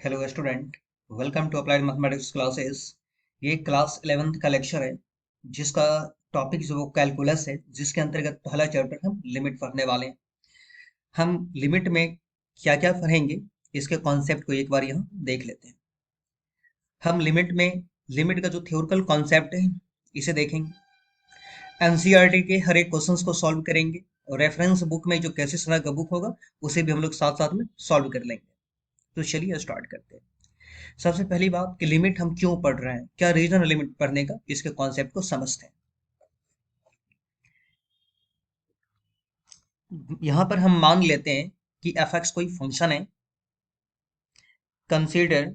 Hello student, welcome to applied mathematics classes. ये class 11th का lecture है जिसका टॉपिक जो वो कैलकुलस है, जिसके अंतर्गत पहला चैप्टर हम लिमिट पढ़ने वाले हैं। हम लिमिट में क्या क्या पढ़ेंगे इसके कॉन्सेप्ट को एक बार यहाँ देख लेते हैं। हम लिमिट का जो थ्योरिकल कॉन्सेप्ट है इसे देखेंगे। एनसीईआरटी के हर एक क्वेश्चंस को सॉल्व करेंगे और रेफरेंस बुक में जो कैसे तरह का बुक होगा उसे भी हम लोग साथ साथ में सॉल्व कर लेंगे। तो चलिए स्टार्ट करते हैं। सबसे पहली बात कि लिमिट हम क्यों पढ़ रहे हैं, क्या रीजन है लिमिट पढ़ने का, इसके कॉन्सेप्ट को समझते हैं। यहां पर हम मान लेते हैं कि एफ एक्स कोई फंक्शन है। Consider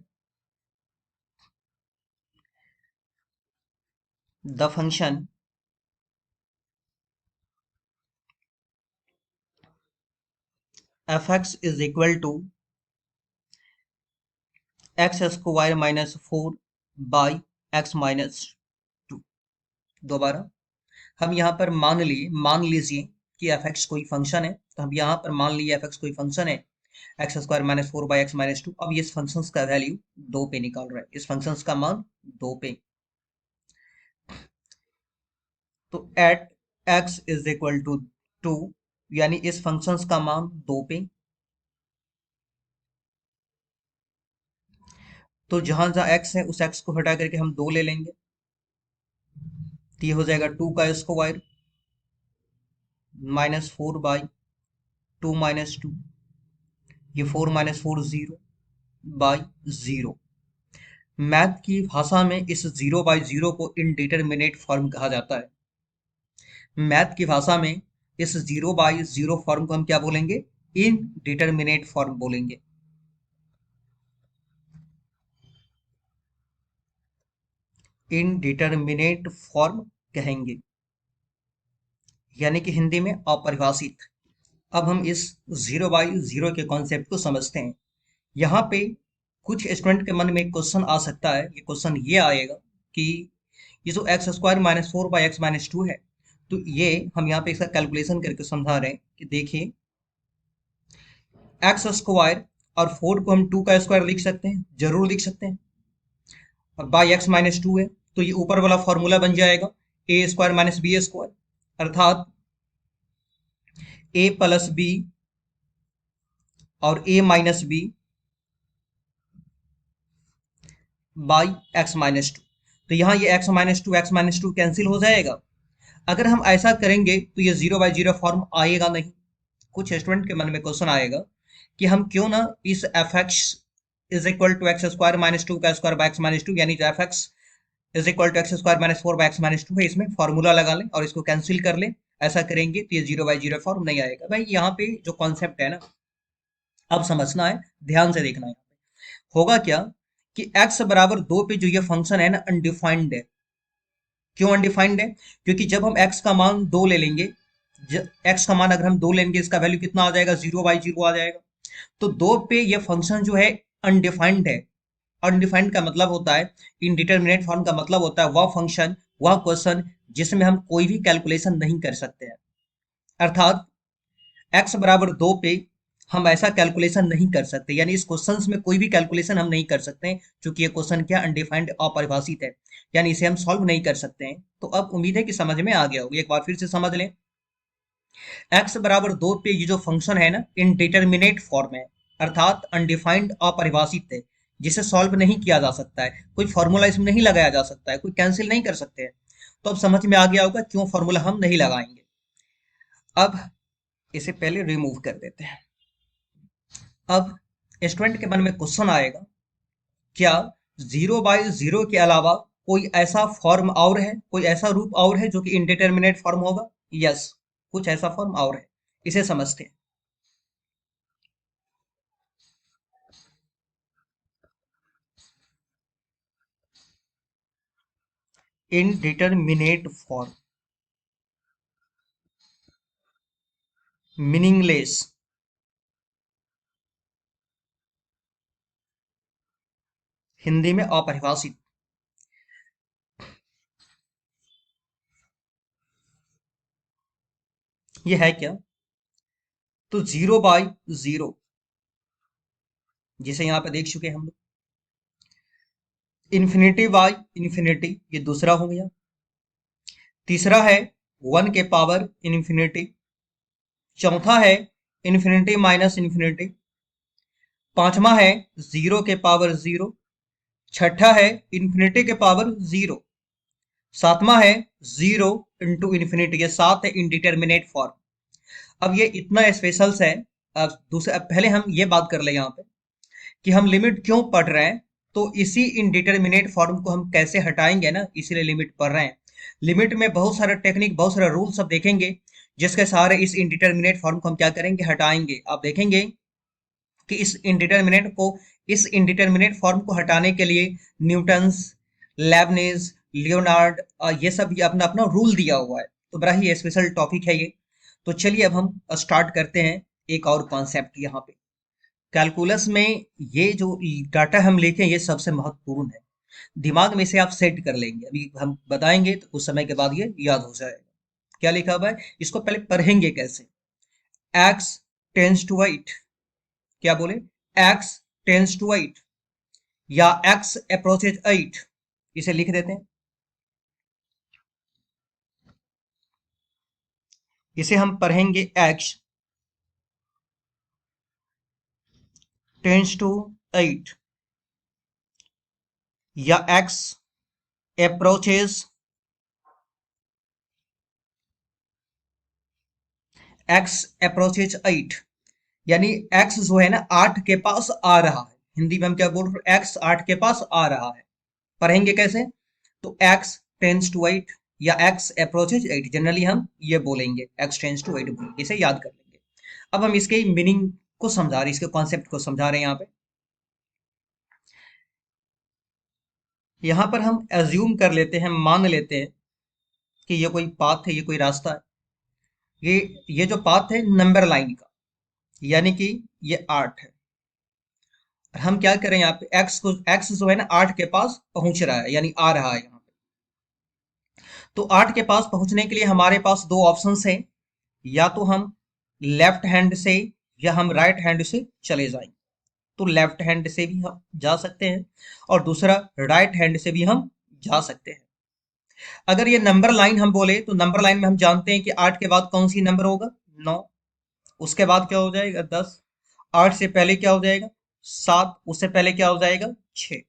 the function F X is equal to X square minus 4 by x minus 2। दोबारा हम यहाँ पर मान लीजिए कि एफ एक्स कोई फंक्शन है, तो हम यहाँ पर मान लीजिए एफ एक्स कोई फंक्शन है x square minus 4 by x minus 2। अब ये इस फंक्शन का वैल्यू 2 पे निकाल रहा है, इस फंक्शन का मान 2 पे। तो at X is equal to 2, यानी इस फंक्शन का मान 2 पे। तो जहां जहां एक्स है उस एक्स को हटा करके हम 2 ले लेंगे, तो ये हो जाएगा 2 का स्क्वायर माइनस 4 बाई 2 माइनस 2। ये 4 माइनस 4 0 बाई 0। मैथ की भाषा में इस 0 बाई 0 को इनडिटरमिनेट फॉर्म कहा जाता है। मैथ की भाषा में इस 0 बाई 0 फॉर्म को हम क्या बोलेंगे? इनडिटरमिनेट फॉर्म बोलेंगे। इनडिटरमिनेट फॉर्म कहेंगे, यानी कि हिंदी में अपरिभाषित। अब हम इस 0 बाई 0 के कॉन्सेप्ट को समझते हैं। यहाँ पे कुछ स्टूडेंट के मन में एक क्वेश्चन आ सकता है। ये क्वेश्चन ये आएगा कि ये जो x square minus 4 by x minus 2 है, तो ये हम यहाँ पे इसका कैलकुलेशन करके समझा रहे हैं कि देखिए एक्स स्क्वायर और 4 को हम 2 का स्क्वायर लिख सकते हैं, जरूर लिख सकते हैं। और बाई एक्स माइनस 2 है तो ये ऊपर वाला फॉर्मूला बन जाएगा a square minus b square, अर्थात ए प्लस बी और a minus b by x minus 2। तो यहाँ ये एक्स माइनस टू कैंसिल हो जाएगा। अगर हम ऐसा करेंगे तो ये 0 बाई 0 फॉर्म आएगा नहीं। कुछ स्टूडेंट के मन में क्वेश्चन आएगा कि हम क्यों ना इस F X is equal to X square minus 2 का स्क्वायर बाई एक्स माइनस 2, यानी जो F X is equal to X square minus 4 by x minus 2 है, इसमें फॉर्मूला लगा लें और इसको कैंसिल कर लें। ऐसा करेंगे तो ये 0 बाई 0 फॉर्म नहीं आएगा। भाई यहाँ पे जो कॉन्सेप्ट है ना, अब समझना है, ध्यान से देखना है। होगा क्या कि x बराबर 2 पे जो ये फंक्शन है ना, अनडिफाइंड है। क्यों अनडिफाइंड है? क्योंकि जब हम x का मान 2 ले लेंगे, x का मान अगर हम 2 लेंगे, इसका वैल्यू कितना आ जाएगा? 0 बाई 0 आ जाएगा। तो 2 पे ये फंक्शन जो है अनडिफाइंड है। अनडिफाइंड का मतलब होता है, इनडिटरमिनेट फॉर्म का मतलब होता है वह फंक्शन, वह क्वेश्चन जिसमें हम कोई भी कैलकुलेशन नहीं कर सकते हैं। अर्थात एक्स बराबर 2 पे हम ऐसा कैलकुलेशन नहीं कर सकते, यानी इस क्वेश्चंस में कोई भी कैलकुलेशन हम नहीं कर सकते हैं, क्योंकि ये क्वेश्चन क्या, अनडिफाइंड, अपरिभाषित है, यानी इसे हम सॉल्व नहीं कर सकते हैं। तो अब उम्मीद है कि समझ में आ गया होगा। एक बार फिर से समझ लें। एक्स बराबर 2 पे ये जो फंक्शन है ना, इनडिटरमिनेट फॉर्म है, अर्थात अनडिफाइंड, अपरिभाषित है, जिसे सॉल्व नहीं किया जा सकता है, कोई फॉर्मूला इसमें नहीं लगाया जा सकता है, कोई कैंसिल नहीं कर सकते हैं। तो अब समझ में आ गया होगा क्यों फॉर्मूला हम नहीं लगाएंगे। अब इसे पहले रिमूव कर देते हैं। अब स्टूडेंट के मन में क्वेश्चन आएगा, क्या 0 बाई 0 के अलावा कोई ऐसा फॉर्म और है, कोई ऐसा रूप और है जो कि इनडिटरमिनेट फॉर्म होगा? यस, कुछ ऐसा फॉर्म और है, इसे समझते हैं। इनडिटरमिनेट फॉर्म, मीनिंगलेस, हिंदी में अपरिभाषित। ये है क्या? तो 0 बाई 0 जिसे यहाँ पे देख चुके हैं हम लोग। इन्फिनिटी बाई इन्फिनिटी ये दूसरा हो गया। तीसरा है 1 के पावर इन्फिनिटी। चौथा है इन्फिनिटी माइनस इन्फिनिटी। पांचवा है 0 के पावर 0। छठा है इन्फिनिटी के पावर 0। सातवां है 0 इंटू इन्फिनिटी। ये सात है इनडिटर्मिनेट फॉर्म। अब ये इतना स्पेशल्स है। अब पहले हम ये बात कर ले यहाँ पे कि हम लिमिट क्यों पढ़ रहे हैं। तो इसी इनडिटर्मिनेट फॉर्म को हम कैसे हटाएंगे ना, इसीलिए लिमिट पढ़ रहे हैं। लिमिट में बहुत सारा टेक्निक, बहुत सारा रूल सब देखेंगे, जिसके सहारे इस इनडिटर्मिनेट फॉर्म को हम क्या करेंगे, हटाएंगे। आप देखेंगे कि इस इनडिटर्मिनेट फॉर्म को हटाने के लिए न्यूटन्स, लेबनिज, लियोनार्ड, ये सब ये अपना अपना रूल दिया हुआ है। तो बड़ा ही स्पेशल टॉपिक है ये। तो चलिए अब हम स्टार्ट करते हैं एक और कॉन्सेप्ट यहाँ पे। कैलकुलस में ये जो डाटा हम लिखे ये सबसे महत्वपूर्ण है। दिमाग में इसे आप सेट कर लेंगे, अभी हम बताएंगे तो कुछ समय के बाद ये याद हो जाएगा। क्या लिखा हुआ है, इसको पहले पढ़ेंगे कैसे। x टेंस टू 8, क्या बोले, x टेंस टू 8 या x अप्रोचेज 8, इसे लिख देते हैं। इसे हम पढ़ेंगे x टेंस टू 8 या x अप्रोचेज x अप्रोचेज 8, यानी x जो है ना 8 के पास आ रहा है। हिंदी में हम क्या बोल रहे हैं, x 8 के पास आ रहा है। पढ़ेंगे कैसे, तो x टेंस टू 8 या x अप्रोचेज 8, जनरली हम ये बोलेंगे x टेंस टू 8 बोलेंगे, इसे याद कर लेंगे। अब हम इसके मीनिंग को समझा रहे हैं, इसके कॉन्सेप्ट को समझा रहे हैं यहाँ पे। यहाँ पर हम एज्यूम कर लेते हैं, मान लेते हैं कि ये कोई पाथ है, ये कोई रास्ता है। ये जो पाथ है नंबर लाइन का, यानी कि ये 8 है। और हम क्या करें यहाँ पे, x जो है ना 8 के पास पहुंच रहा है, यानी आ रहा है यहाँ पे। तो 8 के पास पहुंचने के लिए हमारे पास दो ऑप्शंस हैं, या तो हम लेफ्ट हैंड से या हम राइट हैंड से चले जाएंगे। तो लेफ्ट हैंड से भी हम जा सकते हैं और दूसरा राइट हैंड से भी हम जा सकते हैं। अगर ये नंबर लाइन हम बोले तो नंबर लाइन में हम जानते हैं कि 8 के बाद कौन सी नंबर होगा, 9। उसके बाद क्या हो जाएगा, 10। 8 से पहले क्या हो जाएगा, 7। उससे पहले क्या हो जाएगा, 6।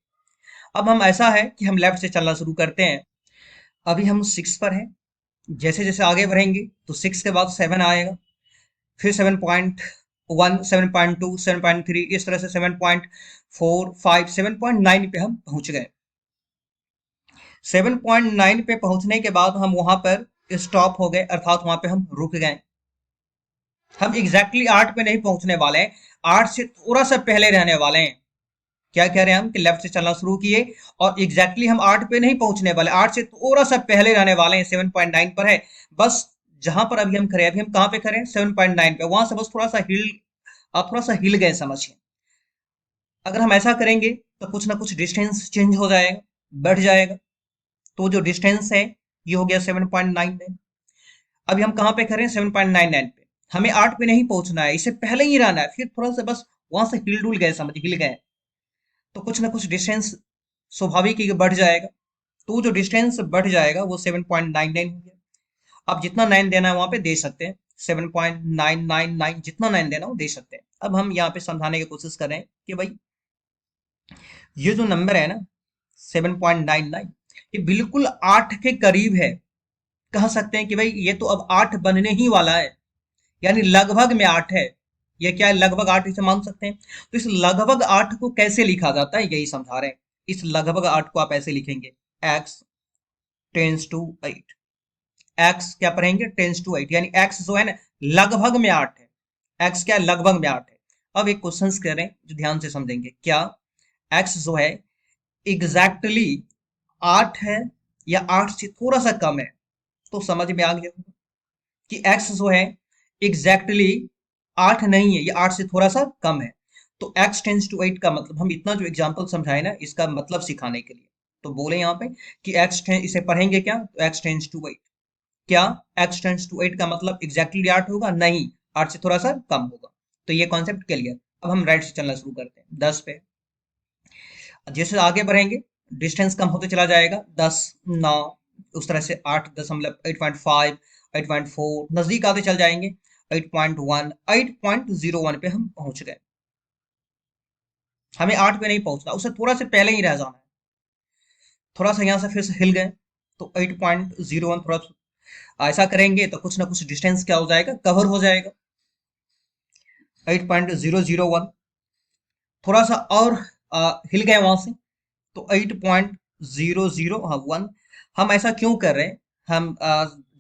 अब हम ऐसा है कि हम लेफ्ट से चलना शुरू करते हैं। अभी हम 6 पर हैं, जैसे जैसे आगे बढ़ेंगे तो 6 के बाद 7 आएगा, फिर 7.1, 7.2, 7.3, इस तरह से 7.4, 5, 7.9 पे हम पहुंच गए। 7.9 पे पहुंचने के बाद हम वहां पर स्टॉप हो गए, अर्थात वहां पे हम रुक गए। हम एग्जैक्टली 8 पे नहीं पहुंचने वाले हैं, 8 से थोड़ा सा पहले रहने वाले हैं। क्या कह रहे हैं हम कि लेफ्ट से चलना शुरू किए और एग्जैक्टली हम 8 पे नहीं पहुंचने वाले, 8 से थोड़ा सा पहले रहने वाले हैं, 7.9 पर है। बस जहां पर अभी हम खड़े हैं, अभी हम कहां पे खड़े हैं, 7.9 पे, वहां से बस थोड़ा सा हिल, आप थोड़ा सा हिल गए समझिए। अगर हम ऐसा करेंगे तो कुछ ना कुछ डिस्टेंस चेंज हो जाएगा, बढ़ जाएगा। तो जो डिस्टेंस है ये हो गया 7.99। अभी हम कहां पे खड़े हैं, 7.99 पे। हमें 8 पे नहीं पहुंचना है, इससे पहले ही रहना है, फिर थोड़ा सा बस वहां से हिल डुल गए, समझ हिल गए, तो कुछ ना कुछ डिस्टेंस स्वाभाविक ही बढ़ जाएगा। तो जो डिस्टेंस बढ़ जाएगा वो 7.99 हो गया। आप जितना 9 देना है वहां पे दे सकते हैं, 7.999 जितना 9 देना हो दे सकते हैं। अब हम यहाँ पे समझाने की कोशिश कर रहे हैं कि भाई ये जो नंबर है ना 7.99, ये बिल्कुल 8 के करीब है। कह सकते हैं कि भाई ये तो अब 8 बनने ही वाला है, यानी लगभग में 8 है। ये क्या है, लगभग 8 इसे मान सकते हैं। तो इस लगभग 8 को कैसे लिखा जाता है यही समझा रहे हैं। इस लगभग 8 को आप ऐसे लिखेंगे, x टेंस टू 8। x क्या पढ़ेंगे, टेंस टू 8, यानी x जो है ना लगभग में 8 है। x क्या है, लगभग में 8 है। अब एक क्वेश्चन कर रहे हैं जो ध्यान से समझेंगे, क्या x जो है एग्जैक्टली 8 है या 8 से थोड़ा सा कम है। तो समझ में आ गया होगा कि x जो है एग्जैक्टली 8 नहीं है, ये 8 से थोड़ा सा कम है। तो x टेंस टू 8 का मतलब, हम इतना जो एग्जांपल समझाए ना इसका मतलब सिखाने के लिए, तो बोले यहाँ पे कि इसे पढ़ेंगे क्या, तो x टेंस टू 8। क्या x टेंस टू 8 का मतलब एग्जैक्टली 8 होगा, नहीं, 8 से थोड़ा सा कम होगा। तो ये कॉन्सेप्ट क्लियर। अब हम राइट से चलना शुरू करते हैं 10 पे। जैसे आगे बढ़ेंगे डिस्टेंस कम होते चला जाएगा, 10, 9, उस तरह से 8.5, 8.4 नजदीक आते चल जाएंगे, 8.1, 8.01 पे हम पहुंच गए। हमें 8 पे नहीं पहुंचना, उससे थोड़ा से पहले ही रह जाना है। थोड़ा सा यहाँ से फिर से हिल गए तो 8.01, थोड़ा ऐसा करेंगे तो कुछ ना कुछ डिस्टेंस क्या हो जाएगा, कवर हो जाएगा। 8.001, थोड़ा सा और हिल गए वहां से तो 8.00, हाँ 1। हम ऐसा क्यों कर रहे हैं, हम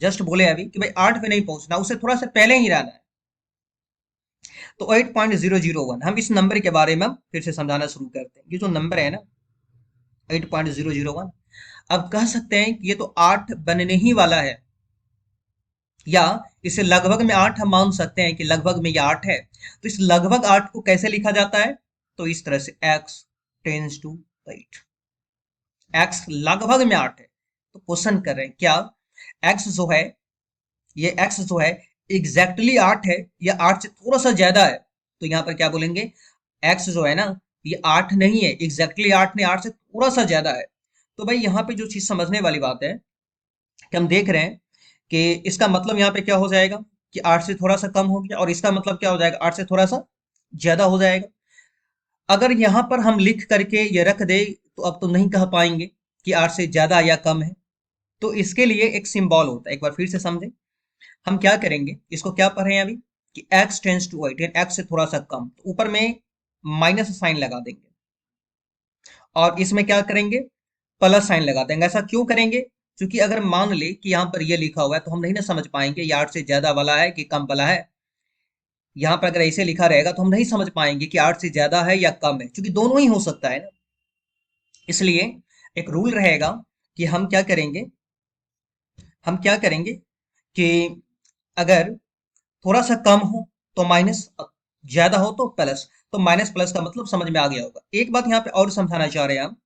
जस्ट बोले अभी कि भाई 8 पे नहीं पहुंचना, उससे थोड़ा सा पहले ही रहना है। तो 8.001, हम इस नंबर के बारे में हम फिर से समझाना शुरू करते हैं। ये जो नंबर है ना 8.001, अब कह सकते हैं कि ये तो 8 बनने ही वाला है, या इसे लगभग में 8 हम मान सकते हैं कि लगभग में ये 8 है। तो इस लगभग 8 को कैसे लिखा जाता है, तो इस तरह से x टेंस टू 8, x लगभग में 8 है। तो क्वेश्चन कर रहे हैं क्या x जो है, ये x जो है एग्जैक्टली 8 है या 8 से थोड़ा सा ज्यादा है। तो यहाँ पर क्या बोलेंगे, x जो है ना ये 8 नहीं है, एग्जैक्टली 8 नहीं, 8 से थोड़ा सा ज्यादा है। तो भाई यहाँ पे जो चीज समझने वाली बात है कि हम देख रहे हैं कि इसका मतलब यहाँ पे क्या हो जाएगा कि 8 से थोड़ा सा कम हो गया, और इसका मतलब क्या हो जाएगा, 8 से थोड़ा सा ज्यादा हो जाएगा। अगर यहाँ पर हम लिख करके ये रख दे तो अब तो नहीं कह पाएंगे कि 8 से ज्यादा या कम है। तो इसके लिए एक सिंबल होता है, एक बार फिर से समझें। हम क्या करेंगे, इसको क्या पढ़ रहे हैं अभी कि x टेंस टू 8, एक्स से थोड़ा सा कम, तो ऊपर में माइनस साइन लगा देंगे, और इसमें क्या करेंगे, प्लस साइन लगा देंगे। ऐसा क्यों करेंगे, क्योंकि अगर मान ले कि यहाँ पर ये लिखा हुआ है तो हम नहीं ना समझ पाएंगे ये 8 से ज्यादा वाला है कि कम वाला है। यहाँ पर अगर ऐसे लिखा रहेगा तो हम नहीं समझ पाएंगे कि 8 से ज्यादा है या कम है, क्योंकि दोनों ही हो सकता है ना। इसलिए एक रूल रहेगा कि हम क्या करेंगे कि अगर थोड़ा सा कम हो तो माइनस, ज्यादा हो तो प्लस। तो माइनस प्लस का मतलब समझ में आ गया होगा। एक बात यहाँ पे और समझाना चाह रहे हैं हम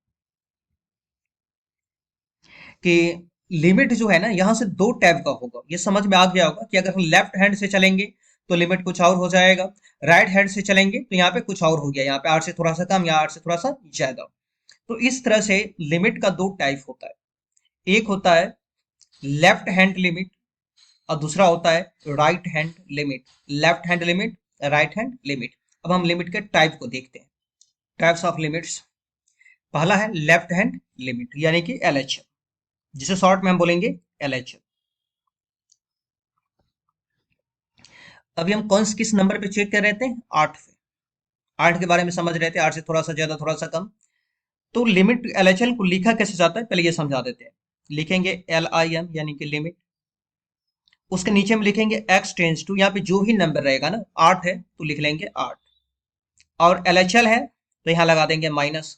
कि लिमिट जो है ना यहाँ से दो टाइप का होगा, ये समझ में आ गया होगा कि अगर हम लेफ्ट हैंड से चलेंगे तो लिमिट कुछ और हो जाएगा, राइट हैंड से चलेंगे तो यहाँ पे कुछ और हो गया, यहाँ पे 8 से थोड़ा सा कम या 8 से थोड़ा सा ज्यादा। तो इस तरह से लिमिट का दो टाइप होता है, एक होता है लेफ्ट हैंड लिमिट और दूसरा होता है right hand limit. Left hand limit, right hand limit. अब हम लिमिट के टाइप को देखते हैं, टाइप्स ऑफ लिमिट्स। पहला है लेफ्ट हैंड लिमिट यानी कि एलएच, जिसे शॉर्ट में हम बोलेंगे एलएच। अभी हम कौन किस नंबर पे चेक कर रहे थे, 8 पे, 8 के बारे में समझ रहे थे, 8 से थोड़ा सा ज्यादा थोड़ा सा कम। तो लिमिट एलएचएल को लिखा कैसे जाता है पहले ये समझा देते हैं। लिखेंगे एल आई एम यानी कि लिमिट, उसके नीचे में लिखेंगे एक्स टेंस टू, यहाँ पे जो भी नंबर रहेगा ना 8 है तो लिख लेंगे 8, और एलएचएल है तो यहाँ लगा देंगे माइनस,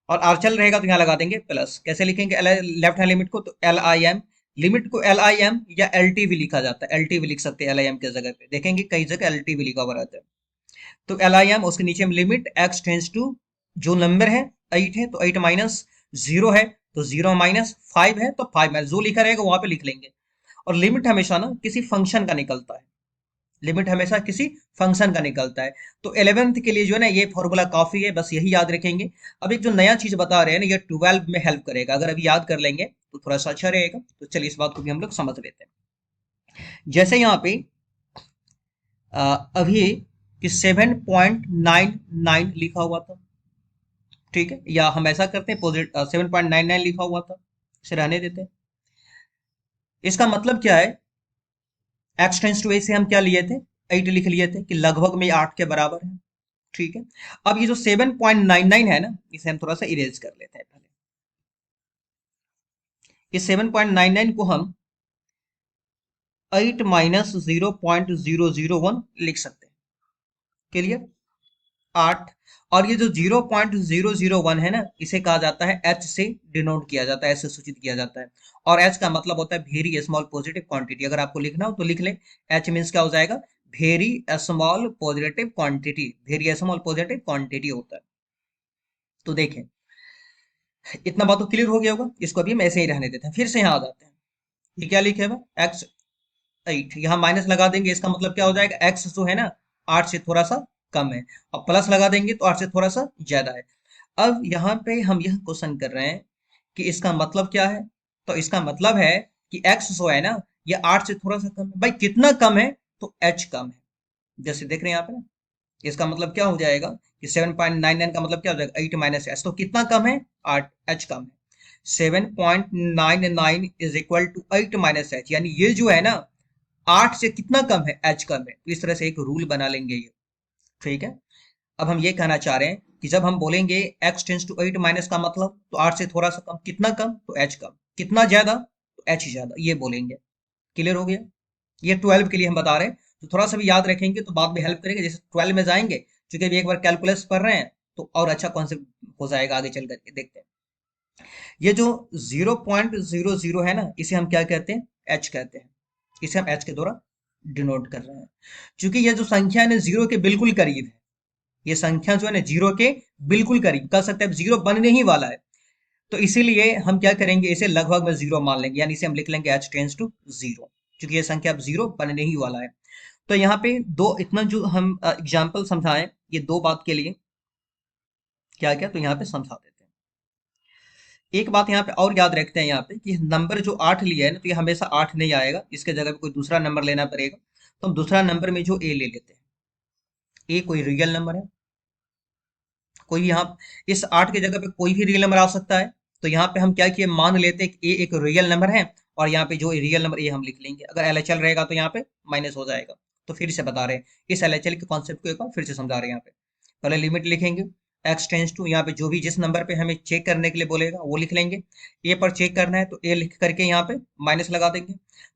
और आरचल रहेगा तो यहाँ लगा देंगे प्लस। कैसे लिखेंगे लेफ्ट हैंड लिमिट को, तो एल आई एम, लिमिट को एल आई एम या एल टी भी लिखा जाता है, एल टी भी लिख सकते हैं एल आई एम के जगह पे, देखेंगे कई जगह एल टी भी लिखा हुआ रहता है। तो एल आई एम, उसके नीचे में लिमिट एक्स टेंस टू, जो नंबर है 8 है तो 8 माइनस 0 है तो 0 माइनस 5 है तो 5 माइनस, जो लिखा रहेगा वहां पे लिख लेंगे। और लिमिट हमेशा ना किसी फंक्शन का निकलता है, लिमिट हमेशा किसी फंक्शन का निकलता है। तो 11th के लिए जो है ना ये फॉर्मूला काफी है, बस यही याद रखेंगे। अब एक जो नया चीज बता रहे हैं ना ये 12 में हेल्प करेगा, अगर अभी याद कर लेंगे तो थोड़ा सा अच्छा रहेगा। तो चलिए इस बात को भी हम लोग समझ लेते हैं। जैसे यहाँ पे अभी कि 7.99 लिखा हुआ था, ठीक है, या हम ऐसा करते हैं 7.99 लिखा हुआ था, इसे रहने देते हैं। इसका मतलब क्या है, एक्स टेंस टू ए से हम क्या लिए थे, 8 लिख लिए थे कि लगभग में 8 के बराबर है, ठीक है। अब ये जो 7.99 है ना इसे हम थोड़ा सा इरेज कर लेते हैं पहले। इस 7.99 को हम 8 माइनस 0.001 लिख सकते हैं, क्लियर, 8। और ये जो 0.001 है ना इसे कहा जाता है एच से डिनोट किया जाता है, ऐसे सूचित किया जाता है। और एच का मतलब होता है वेरी स्मॉल पॉजिटिव क्वांटिटी, अगर आपको लिखना हो तो लिख ले, एच मीन्स क्या हो जाएगा, very small positive quantity, very small positive quantity होता है। तो देखें इतना बात तो क्लियर हो गया होगा, इसको अभी हम ऐसे ही रहने देते हैं। फिर से यहाँ आ जाते हैं, ये क्या लिखे हुआ x 8, यहाँ माइनस लगा देंगे, इसका मतलब क्या हो जाएगा, x जो है ना 8 से थोड़ा सा कम है, और प्लस लगा देंगे तो 8 से थोड़ा सा ज्यादा है। अब यहाँ पे हम यह क्वेश्चन कर रहे हैं कि इसका मतलब क्या है। तो इसका मतलब है कि x जो है ना, ये 8 से थोड़ा सा कम है। भाई कितना कम है? तो h कम है। जैसे देख रहे हैं यहाँ पे ना, इसका मतलब क्या हो जाएगा कि 7.99 का मतलब क्या हो जाएगा 8 माइनस एच। तो कितना कम है? 8, एच कम है। 7.99 is equal to 8 minus H, यानी ये जो है ना 8 से कितना कम है? एच कम है। तो इस तरह से एक रूल बना लेंगे ये। ठीक है। अब हम ये कहना चाह रहे हैं कि जब हम बोलेंगे x टेंस टू 8 माइनस का मतलब तो 8 से थोड़ा सा कम, कितना कम? तो h कम, कितना ज्यादा? तो h ज्यादा, ये बोलेंगे। क्लियर हो गया? ये 12 के लिए हम बता रहे हैं, तो थोड़ा सा भी याद रखेंगे तो बाद में हेल्प करेगा। जैसे 12 में जाएंगे, क्योंकि अभी एक बार कैलकुलस पढ़ रहे हैं, तो और अच्छा कॉन्सेप्ट हो जाएगा आगे चल करके। देखते हैं ये जो 0.00 है ना, इसे हम क्या कहते हैं? एच कहते हैं। इसे हम एच के द्वारा डिनोट कर रहे हैं। क्योंकि ये जो संख्या है ना, जीरो के बिल्कुल करीब है। ये संख्या जो है ना, जीरो के बिल्कुल करीब, कह सकते हैं जीरो बनने ही वाला है। तो इसीलिए हम क्या करेंगे, इसे लगभग में जीरो मान लेंगे, यानी इसे हम लिख लेंगे h टेंस टू जीरो, क्योंकि ये संख्या अब जीरो बनने ही वाला है। तो यहाँ पे दो, इतना जो हम एग्जाम्पल समझाएं, ये दो बात के लिए क्या क्या, तो यहाँ पे समझा देते हैं। एक बात यहाँ पे और याद रखते हैं यहाँ पे कि नंबर जो 8 लिया है ना, तो ये हमेशा 8 नहीं आएगा, इसके जगह पे कोई दूसरा नंबर लेना पड़ेगा। तो हम दूसरा नंबर में जो ए ले लेते हैं, ए कोई रियल नंबर है। कोई भी यहाँ इस 8 की जगह पे कोई भी रियल नंबर आ सकता है। तो यहाँ पे हम क्या किए, मान लेते हैं कि ए एक रियल नंबर है, और यहाँ पे जो रियल नंबर ए हम लिख लेंगे। अगर एलएचएल रहेगा तो यहाँ पे माइनस हो जाएगा। तो फिर से बता रहे हैं, इस एलएचएल के कॉन्सेप्ट को एक बार फिर से समझा रहे हैं। यहाँ पे पहले लिमिट लिखेंगे, एक्स टेंस टू, यहाँ पे जो भी जिस नंबर पे हमें चेक करने के लिए बोलेगा वो लिख लेंगे। ए पर चेक करना है तो ए लिख करके यहाँ पे माइनस लगा देंगे।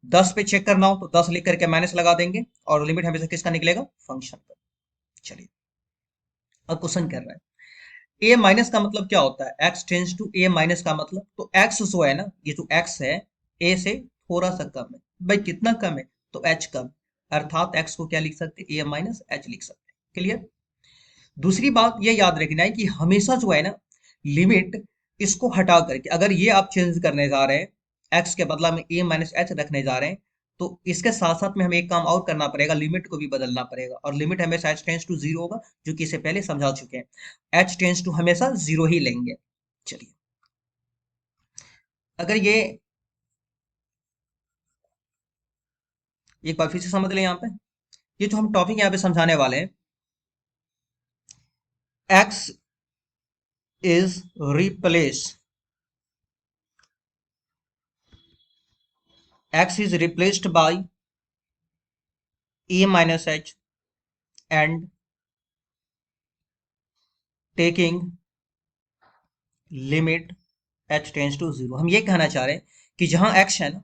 10 पे चेक करना हो तो 10 लिख करके माइनस लगा देंगे, और लिमिट हमेशा किसका निकलेगा? फंक्शन का। चलिए, अब क्वेश्चन कर रहा है ए माइनस का मतलब क्या होता है? X tends to A minus का मतलब, तो एक्स जो है ना, ये जो एक्स है, ए से थोड़ा सा कम है। भाई कितना कम है? तो एच कम। अर्थात एक्स को क्या लिख सकते हैं? ए माइनस एच लिख सकते हैं। क्लियर? दूसरी बात ये याद रखना है कि हमेशा जो है ना, लिमिट इसको हटा करके, अगर ये आप चेंज करने जा रहे हैं, एक्स के बदला में ए माइनस एच रखने जा रहे हैं, तो इसके साथ साथ में हमें एक काम और करना पड़ेगा, लिमिट को भी बदलना पड़ेगा। और लिमिट हमेशा एच टेंस टू जीरो होगा, जो कि इसे पहले समझा चुके हैं। एच टेंस टू हमेशा जीरो ही लेंगे। चलिए, अगर ये एक बार फिर से समझ लें यहाँ पे, ये जो हम टॉपिक यहाँ पे समझाने वाले हैं, X is replace x is replaced by a minus h and taking limit h tends to zero. हम ये कहना चाह रहे हैं कि जहां x है ना,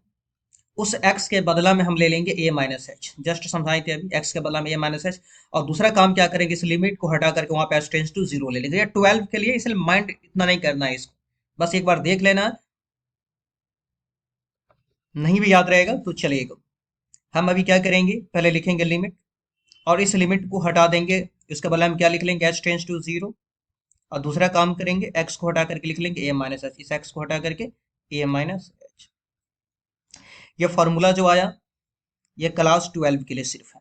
उस x के बदला में हम ले लेंगे a माइनस एच। जस्ट समझाए थे अभी, x के बदला में a माइनस एच। और दूसरा काम क्या करेंगे, इस लिमिट को हटा करके वहां पे h टेंस टू जीरो ले लेंगे। ये 12 के लिए, इसलिए माइंड इतना नहीं करना है इसको, बस एक बार देख लेना। नहीं भी याद रहेगा तो चलिएगा। हम अभी क्या करेंगे, पहले लिखेंगे लिमिट, और इस लिमिट को हटा देंगे। इसके बदले हम क्या लिख लेंगे? h tends to zero. और दूसरा काम करेंगे, x को हटा करके लिख लेंगे a माइनस एच। इस x को हटा करके a माइनस एच। ये फॉर्मूला जो आया, ये क्लास 12 के लिए सिर्फ है।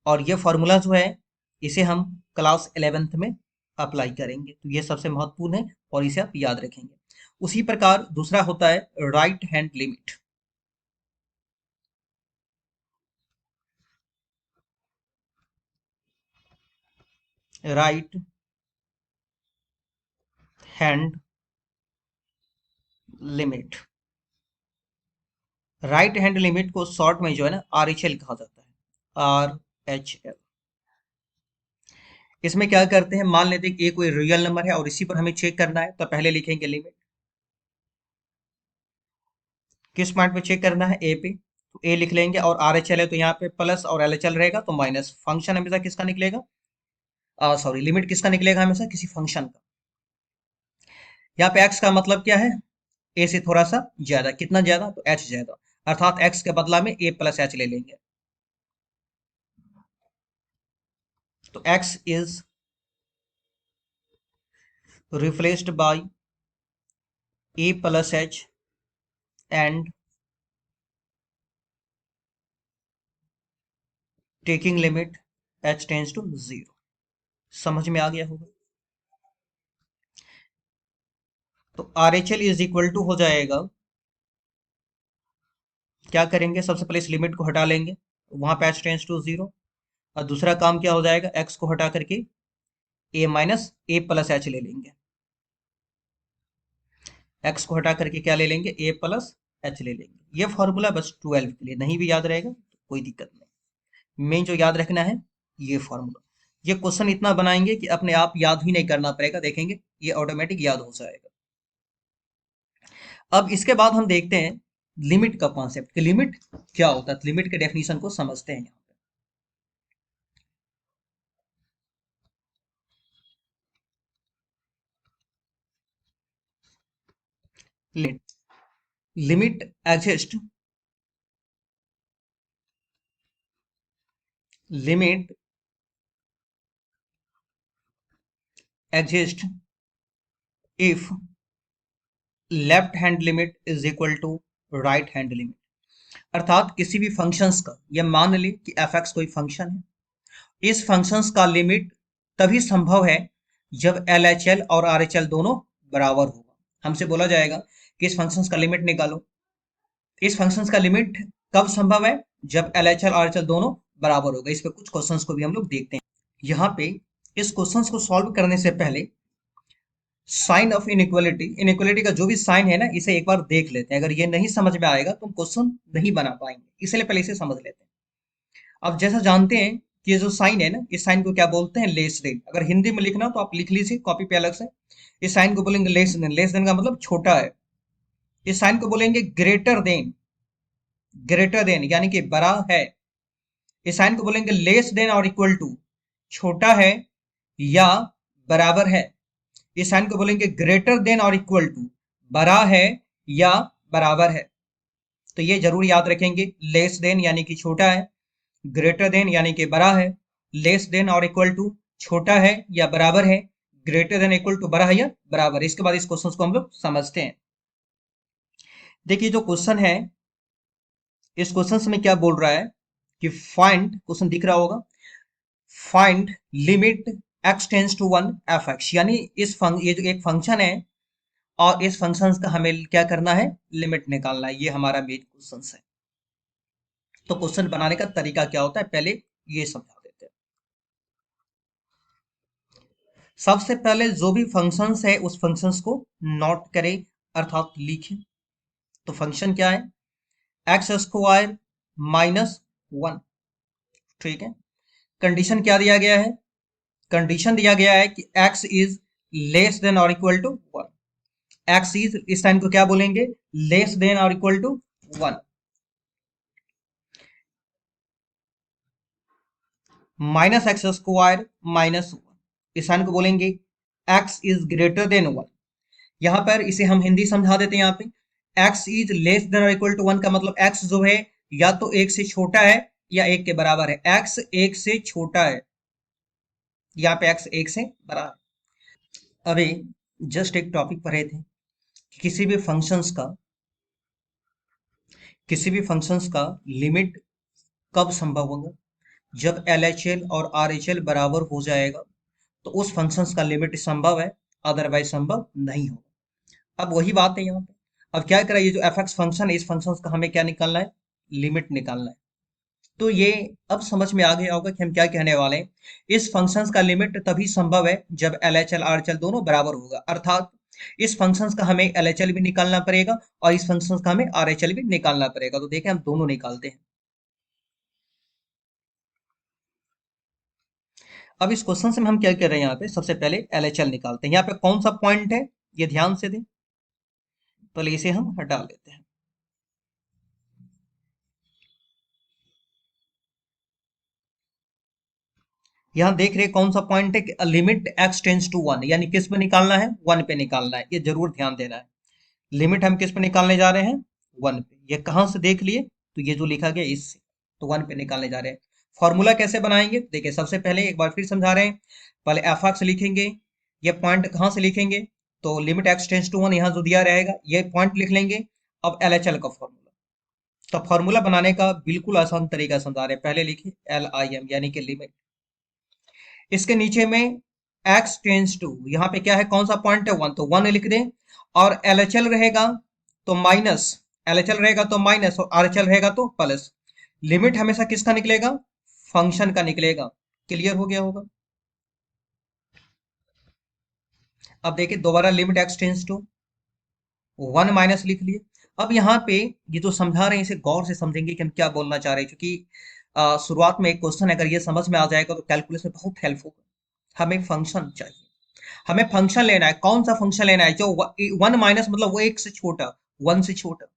और ये फॉर्मूला जो है, इसे हम क्लास 11th में अप्लाई करेंगे। तो ये सबसे महत्वपूर्ण है, और इसे आप याद रखेंगे। उसी प्रकार दूसरा होता है right hand limit. Right hand limit, right hand limit को शॉर्ट में जो है ना RHL कहा जाता है। RHL। इसमें क्या करते हैं, मान लेते हैं कि ए कोई रियल नंबर है और इसी पर हमें चेक करना है, तो पहले लिखेंगे लिमिट। किस पॉइंट पे चेक करना है? ए पे, तो ए लिख लेंगे। और RHL है तो यहाँ पे प्लस, और LHL रहेगा तो माइनस। फंक्शन हमेशा किसका निकलेगा? सॉरी, लिमिट किसका निकलेगा? हमेशा किसी फंक्शन का। यहाँ पे एक्स का मतलब क्या है? ए से थोड़ा सा ज्यादा, कितना ज्यादा? तो एच ज्यादा। अर्थात एक्स के बदला में ए प्लस एच ले लेंगे। तो X is replaced by A plus H and taking limit h tends to zero. समझ में आ गया होगा। तो R H L is equal to हो जाएगा, क्या करेंगे, सबसे पहले इस लिमिट को हटा लेंगे, वहां पे एच टेंस टू जीरो, और दूसरा काम क्या हो जाएगा, एक्स को हटा करके ए माइनस ए प्लस एच ले लेंगे। एक्स को हटा करके क्या ले लेंगे, ए प्लस एच ले लेंगे। ये फॉर्मूला बस 12 के लिए, नहीं भी याद रहेगा तो कोई दिक्कत नहीं। मेन जो याद रखना है ये फॉर्मूला। ये क्वेश्चन इतना बनाएंगे कि अपने आप याद ही नहीं करना पड़ेगा, देखेंगे ये ऑटोमेटिक याद हो जाएगा। अब इसके बाद हम देखते हैं लिमिट का कॉन्सेप्ट, कि लिमिट क्या होता है, लिमिट के डेफिनेशन को समझते हैं यहाँ पे। Limit exist, limit exist if left hand limit is equal to right hand limit. अर्थात किसी भी फंक्शंस का, ये मान ले कि एफ एक्स कोई फंक्शन है, इस फंक्शंस का लिमिट तभी संभव है जब एल एच एल और आर एच एल दोनों बराबर होगा। हमसे बोला जाएगा कि इस फंक्शंस का लिमिट निकालो, इस फंक्शंस का लिमिट कब संभव है, जब L H L R H L दोनों बराबर होगा। इस पे कुछ क्वेश्चंस को भी हम लोग देखते हैं। यहाँ पे इस क्वेश्चंस को सॉल्व करने से पहले साइन ऑफ इनइक्वालिटी, इनइक्वालिटी का जो भी साइन है ना, इसे एक बार देख लेते हैं। अगर ये नहीं समझ में आएगा तो हम क्वेश्चन नहीं बना पाएंगे, इसलिए पहले इसे समझ लेते हैं। अब जैसा जानते हैं कि ये जो साइन है ना, इस साइन को क्या बोलते हैं, लेस देन। अगर हिंदी में लिखना तो आप लिख लीजिए कॉपी पे अलग से। इस साइन को बोलेंगे लेस देन, लेस देन का मतलब छोटा है। इस साइन को बोलेंगे ग्रेटर देन, ग्रेटर देन यानी कि बड़ा है। इस साइन को बोलेंगे लेस देन और इक्वल टू, छोटा है या बराबर है। इस साइन को बोलेंगे ग्रेटर देन और इक्वल टू, बड़ा है या बराबर है। तो ये जरूर याद रखेंगे, लेस देन यानी कि छोटा है, ग्रेटर देन यानी कि बड़ा है, लेस देन और इक्वल टू छोटा है या बराबर है, ग्रेटर देन इक्वल टू बड़ा है या बराबर है। इसके बाद इस क्वेश्चन को हम लोग समझते हैं। देखिए जो क्वेश्चन है, इस क्वेश्चन में क्या बोल रहा है कि फाइंड, क्वेश्चन दिख रहा होगा, find limit X tends to one F X. यानी ये जो एक फंक्शन है और इस फंक्शन का हमें क्या करना है, लिमिट निकालना है। ये हमारा मेन क्वेश्चन है। तो क्वेश्चन बनाने का तरीका क्या होता है, पहले ये समझा देते हैं। सबसे पहले जो भी फंक्शंस है उस फंक्शंस को नोट करें, अर्थात लिखें। तो फंक्शन क्या है, एक्स स्क्वायर माइनस वन, ठीक है। कंडीशन क्या दिया गया है, कंडीशन दिया गया है कि x इज लेस देन और equal to one. X is, इस टाइम को क्या बोलेंगे, लेस देन और equal to one. Minus X square minus one, इस टाइम को बोलेंगे x is greater than one. यहां पर इसे हम हिंदी समझा देते हैं। यहाँ पे x इज लेस देन और इक्वल टू वन का मतलब x जो है या तो एक से छोटा है या एक के बराबर है। x एक से छोटा है, यहाँ पे x एक से बड़ा है। अभी जस्ट एक टॉपिक पढ़े थे कि किसी भी फंक्शंस का लिमिट कब संभव होगा, जब एल एच एल और आर एच एल बराबर हो जाएगा तो उस फंक्शंस का लिमिट संभव है, अदरवाइज संभव नहीं होगा। अब वही बात है यहाँ पे। अब क्या करें, ये जो एफ एक्स फंक्शन है, इस फंक्शन का हमें क्या निकालना है, लिमिट निकालना है। तो ये अब समझ में आ गया होगा कि हम क्या कहने वाले हैं। इस फंक्शंस का लिमिट तभी संभव है जब L H L R H L दोनों बराबर होगा। अर्थात इस फंक्शंस का हमें एल एच एल भी निकालना पड़ेगा और इस फंक्शंस का हमें आर एच एल भी निकालना पड़ेगा। तो देखें हम दोनों निकालते हैं। अब इस क्वेश्चन से हम क्या कर रहे हैं, यहाँ पे सबसे पहले एल एच एल निकालते हैं। यहाँ पे कौन सा पॉइंट है ये ध्यान से दें, पहले इसे हम हटा लेते हैं। यहाँ देख रहे कौन सा पॉइंट है कि limit X tends to one, यानी किस पे निकालना है, वन पे निकालना है। ये जरूर ध्यान देना है। लिमिट हम किस पे निकालने जा रहे हैं, वन पे। ये कहां से देख लिए, तो ये जो लिखा गया इससे, तो वन पे निकालने जा रहे हैं। फॉर्मूला कैसे बनाएंगे, देखिए सबसे पहले एक बार फिर समझा रहे हैं। पहले एफ एक्स लिखेंगे, ये पॉइंट कहां से लिखेंगे, तो limit X tends to one यहाँ जो दिया रहेगा ये पॉइंट लिख लेंगे। अब एल एच एल का फॉर्मूला, तो फॉर्मूला बनाने का बिल्कुल आसान तरीका समझा रहे हैं। पहले लिखिए एल आई एम यानी कि लिमिट, इसके नीचे में x टेंस टू, यहाँ पे क्या है, कौन सा पॉइंट है, 1, तो 1 लिख दें। और LHL रहेगा तो माइनस, LHL रहेगा तो माइनस, और RHL रहेगा तो प्लस। लिमिट हमेशा किसका निकलेगा, फंक्शन का निकलेगा। क्लियर हो गया होगा। अब देखिए दोबारा limit x tends to 1 minus लिख लिए। अब यहाँ पे ये जो समझा रहे हैं इसे गौर से समझेंगे कि हम क्या बोलना चाह रहे हैं, क्योंकि शुरुआत में एक क्वेश्चन अगर ये समझ में आ जाएगा तो कैलकुलस में बहुत हेल्प होगा। हमें फंक्शन चाहिए, हमें फंक्शन लेना है। कौन सा फंक्शन लेना है, जो 1 माइनस मतलब वो एक से छोटा, 1 से छोटा।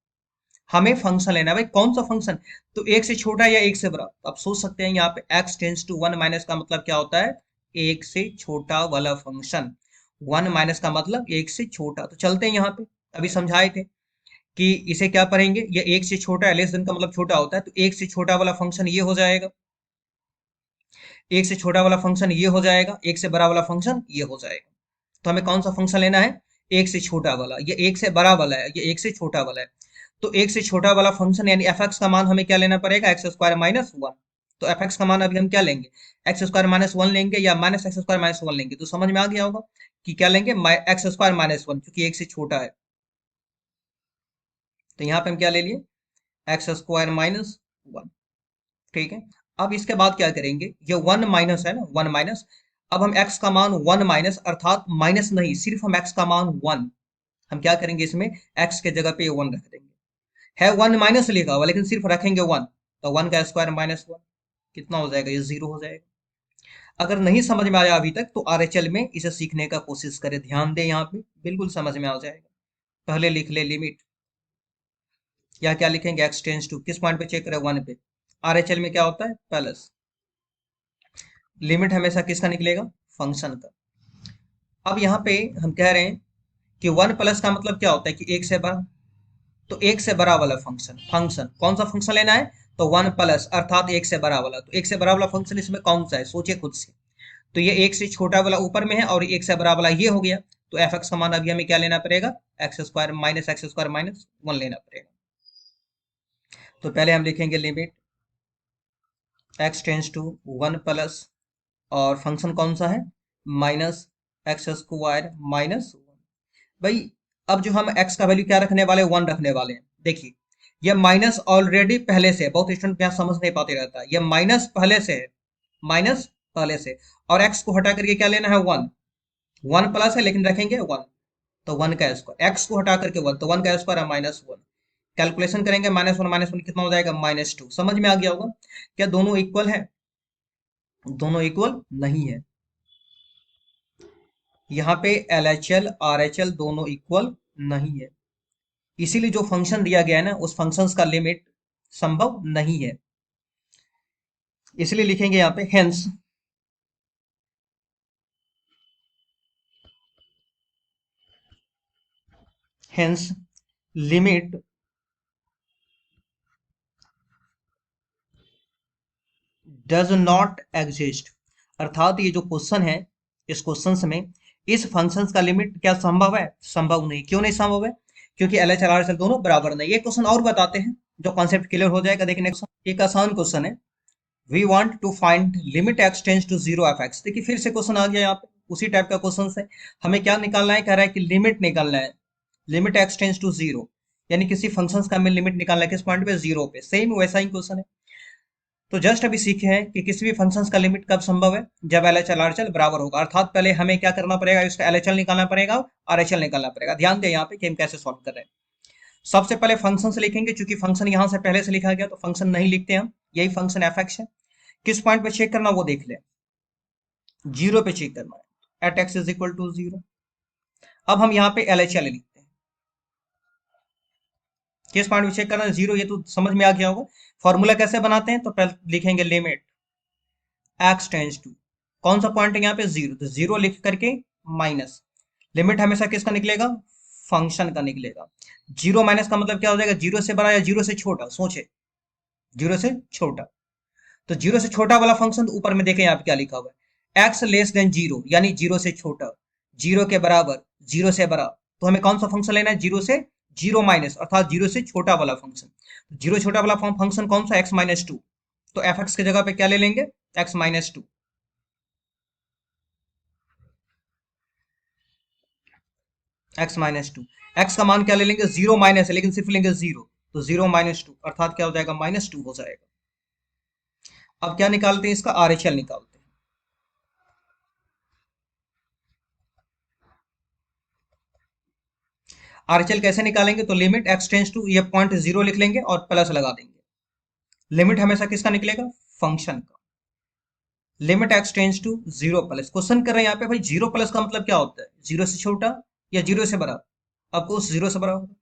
हमें फंक्शन लेना है भाई, कौन सा फंक्शन, तो एक से छोटा या एक से बड़ा। तो आप सोच सकते हैं यहाँ पे x टेंस टू 1 माइनस का मतलब क्या होता है, एक से छोटा वाला फंक्शन। 1 माइनस का मतलब एक से छोटा। तो चलते हैं यहाँ पे, अभी समझाए थे कि इसे क्या पढ़ेंगे, ये एक से छोटा है, लेस देन का मतलब छोटा होता है, तो एक से छोटा वाला फंक्शन ये हो जाएगा, एक से छोटा वाला फंक्शन ये हो जाएगा, एक से बड़ा वाला फंक्शन ये हो जाएगा। तो हमें कौन सा फंक्शन लेना है, एक से छोटा वाला। ये एक से बड़ा वाला है, ये एक से छोटा वाला है। तो एक से छोटा वाला फंक्शन यानी एफ एक्स का मान हमें क्या लेना पड़ेगा, एक्स स्क्वायर माइनस वन। तो एफ एक्स का मान अभी हम क्या लेंगे, एक्स स्क्वायर माइनस वन लेंगे या minus X square minus one लेंगे। तो समझ में आ गया होगा कि क्या लेंगे, एक्स स्क्वायर माइनस वन, क्योंकि एक से छोटा है। तो यहाँ पे हम क्या ले लिए, एक्स स्क्वायर माइनस वन। ठीक है। अब इसके बाद क्या करेंगे, ये वन माइनस है ना, वन माइनस। अब हम x का मान वन माइनस, अर्थात माइनस नहीं, सिर्फ हम x का मान वन, हम क्या करेंगे इसमें, x के जगह पे ये वन रख देंगे। है वन माइनस लिखा हुआ लेकिन सिर्फ रखेंगे वन, तो वन का स्क्वायर माइनस वन, कितना हो जाएगा, ये जीरो हो जाएगा। अगर नहीं समझ में आया अभी तक तो RHL में इसे सीखने का कोशिश करें, ध्यान दें यहाँ पे, बिल्कुल समझ में आ जाएगा। पहले लिख ले लिमिट, या क्या लिखेंगे, x टेंस टू, किस पॉइंट पे चेक करें, वन पे। RHL में क्या होता है, प्लस। लिमिट हमेशा किसका निकलेगा, फंक्शन का। अब यहाँ पे हम कह रहे हैं कि वन प्लस का मतलब क्या होता है कि एक से बड़ा। तो एक से बड़ा वाला फंक्शन, फंक्शन कौन सा फंक्शन लेना है, तो वन प्लस अर्थात एक से बड़ा वाला। तो एक से बड़ा वाला फंक्शन इसमें कौन सा है, सोचिए खुद से। तो ये एक से छोटा वाला ऊपर में है और एक से बड़ा वाला ये हो गया। तो एफ एक्स का मान अभी हमें क्या लेना पड़ेगा, एक्स स्क्वायर माइनस वन लेना पड़ेगा। तो पहले हम लिखेंगे limit X tends to one plus, और फंक्शन कौन सा है, minus X square minus one. भाई अब जो हम x का वैल्यू क्या रखने वाले हैं, वन रखने वाले हैं। देखिए ये माइनस ऑलरेडी पहले से है, बहुत स्टूडेंट यहाँ समझ नहीं पाते रहता है, ये माइनस पहले से है, माइनस पहले से। और x को हटा करके क्या लेना है, वन। वन प्लस है लेकिन रखेंगे वन, तो वन का स्क्वायर, x को हटा करके वन, तो वन का स्क्वायर है माइनस वन। कैलकुलेशन करेंगे माइनस वन कितना हो जाएगा, माइनस टू। समझ में आ गया होगा। क्या दोनों इक्वल है, दोनों इक्वल नहीं है। यहाँ पे LHL RHL दोनों इक्वल नहीं है, इसीलिए जो फंक्शन दिया गया है ना, उस फंक्शंस का लिमिट संभव नहीं है। इसलिए लिखेंगे यहाँ पे hence, hence limit does not exist. अर्थात ये जो क्वेश्चन है, इस क्वेश्चन में इस फंक्शंस का लिमिट क्या संभव है, संभव नहीं। क्यों नहीं संभव है, क्योंकि LHL RHL दोनों बराबर नहीं। ये क्वेश्चन और बताते हैं जो कॉन्सेप्ट क्लियर हो जाएगा। देखिए नेक्स्ट एक आसान क्वेश्चन है, we want to find limit x tends to zero F X. देखिए फिर से क्वेश्चन आ गया यहाँ पे, उसी टाइप का क्वेश्चन है। हमें क्या निकालना है, कह रहा है कि लिमिट निकालना है, limit x tends to zero, यानी किसी फंक्शन का हमें लिमिट निकालना है किस पॉइंट पे, जीरो पे। सेम वैसा ही क्वेश्चन है। तो जस्ट अभी सीखे हैं कि किसी भी फंक्शन का लिमिट कब संभव है, जब LHL RHL बराबर होगा। अर्थात पहले हमें क्या करना पड़ेगा, इसका LHL निकालना पड़ेगा और RHL निकालना पड़ेगा। ध्यान दें यहाँ पे कि हम कैसे सॉल्व कर रहे हैं। सबसे पहले फंक्शन से लिखेंगे, क्योंकि फंक्शन यहाँ से पहले से लिखा गया तो फंक्शन नहीं लिखते हम। यही फंक्शन एफ एक्स है। किस पॉइंट पे चेक करना वो देख ले, जीरो पे चेक करना है, at X is equal to zero. अब हम यहाँ पे LHL लिखते हैं, किस पॉइंट पे चेक करना है, जीरो। ये तो समझ में आ गया होगा। फॉर्मूला कैसे बनाते हैं, तो पहले लिखेंगे लिमिट एक्स टेंड्स टू, कौन सा पॉइंट है यहाँ पे, जीरो। तो जीरो लिख करके माइनस, लिमिट हमेशा किसका निकलेगा, फंक्शन का निकलेगा। जीरो माइनस का मतलब क्या हो जाएगा, जीरो से बड़ा या जीरो से छोटा, सोचे, जीरो से छोटा। तो जीरो से छोटा वाला फंक्शन ऊपर में देखें यहाँ पे क्या लिखा हुआ है, एक्स लेस देन जीरो, यानी जीरो से छोटा, जीरो के बराबर, जीरो से बड़ा। तो हमें कौन सा फंक्शन लेना है, जीरो से जीरो माइनस, अर्थात जीरो से छोटा वाला फंक्शन। जीरो छोटा वाला फंक्शन कौन सा, एक्स माइनस टू। तो एफ एक्स की जगह पे क्या ले लेंगे, x minus two. x-2। x का मान क्या ले लेंगे, 0 माइनस है लेकिन सिर्फ लेंगे 0, तो 0-2 अर्थात क्या हो जाएगा, -2 हो जाएगा। अब क्या निकालते हैं, इसका RHL निकालते हैं। RHL कैसे निकालेंगे, तो लिमिट x टेंस टू, ये पॉइंट 0 लिख लेंगे और प्लस लगा देंगे। लिमिट हमेशा किसका निकलेगा, फंक्शन का। Limit x tends to 0 plus, question कर रहे हैं यहाँ पे भाई 0 प्लस का मतलब क्या होता है, 0 से छोटा या 0 से बड़ा, आपको उस 0 से बड़ा होगा,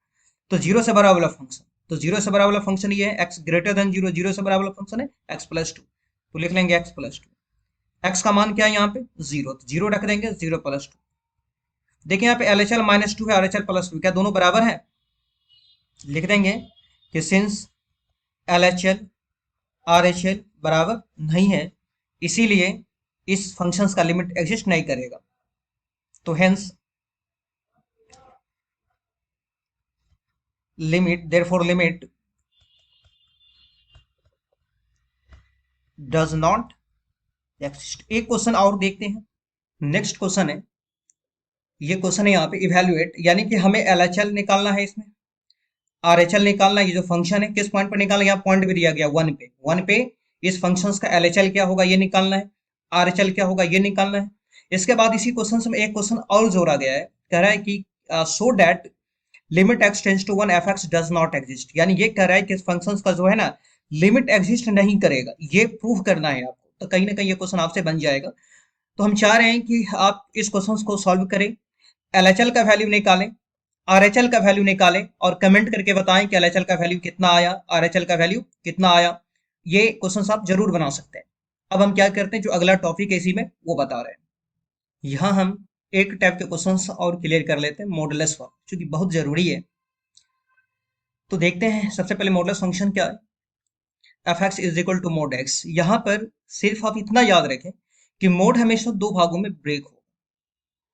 तो 0 से बड़ा वाला फंक्शन, तो 0 से बड़ा वाला फंक्शन ये है x ग्रेटर देन 0, 0 से बड़ा वाला फंक्शन है x+2, तो लिख लेंगे x+2। x का मान क्या है यहाँ पे 0, तो 0 रख देंगे, 0+2। देखिए यहाँ पे LHL-2 है, RHL+2, क्या दोनों बराबर है, लिख देंगे कि सिंस LHL RHL बराबर नहीं है, इसीलिए इस फंक्शंस का लिमिट एग्जिस्ट नहीं करेगा, तो hence limit, therefore limit does not exist. एक क्वेश्चन और देखते हैं, नेक्स्ट क्वेश्चन है, ये क्वेश्चन है यहाँ पे इवेल्युएट, यानी कि हमें LHL निकालना है, इसमें RHL निकालना है। ये जो फंक्शन है किस पॉइंट पर निकालना है, यहाँ पॉइंट भी दिया गया 1 पे, 1 पे इस फंक्शन का LHL क्या होगा ये निकालना है, RHL क्या होगा ये निकालना है। इसके बाद इसी क्वेश्चन में एक क्वेश्चन और जोड़ा गया है, कह रहा है कि so that limit x tends to 1 fx does not exist, यानी ये कह रहा है कि इस फंक्शन का जो है ना लिमिट एग्जिस्ट नहीं करेगा, ये प्रूव करना है आपको, तो कहीं ना कहीं ये क्वेश्चन आपसे बन जाएगा। तो हम चाह रहे हैं कि आप इस क्वेश्चन को सॉल्व करें, LHL का वैल्यू निकालें, RHL का वैल्यू निकालें और कमेंट करके बताएं कि LHL का वैल्यू कितना आया, RHL का वैल्यू कितना आया। ये क्वेश्चन आप जरूर बना सकते हैं। अब हम क्या करते हैं, जो अगला टॉपिक है इसी में वो बता रहे हैं। यहाँ हम एक टाइप के क्वेश्चंस और क्लियर कर लेते हैं, मॉडुलस फॉर्म, क्योंकि बहुत जरूरी है। तो देखते हैं सबसे पहले मॉडुलस फंक्शन क्या है, F X is equal to mod X. यहाँ पर सिर्फ आप इतना याद रखें कि मोड हमेशा दो भागों में ब्रेक हो,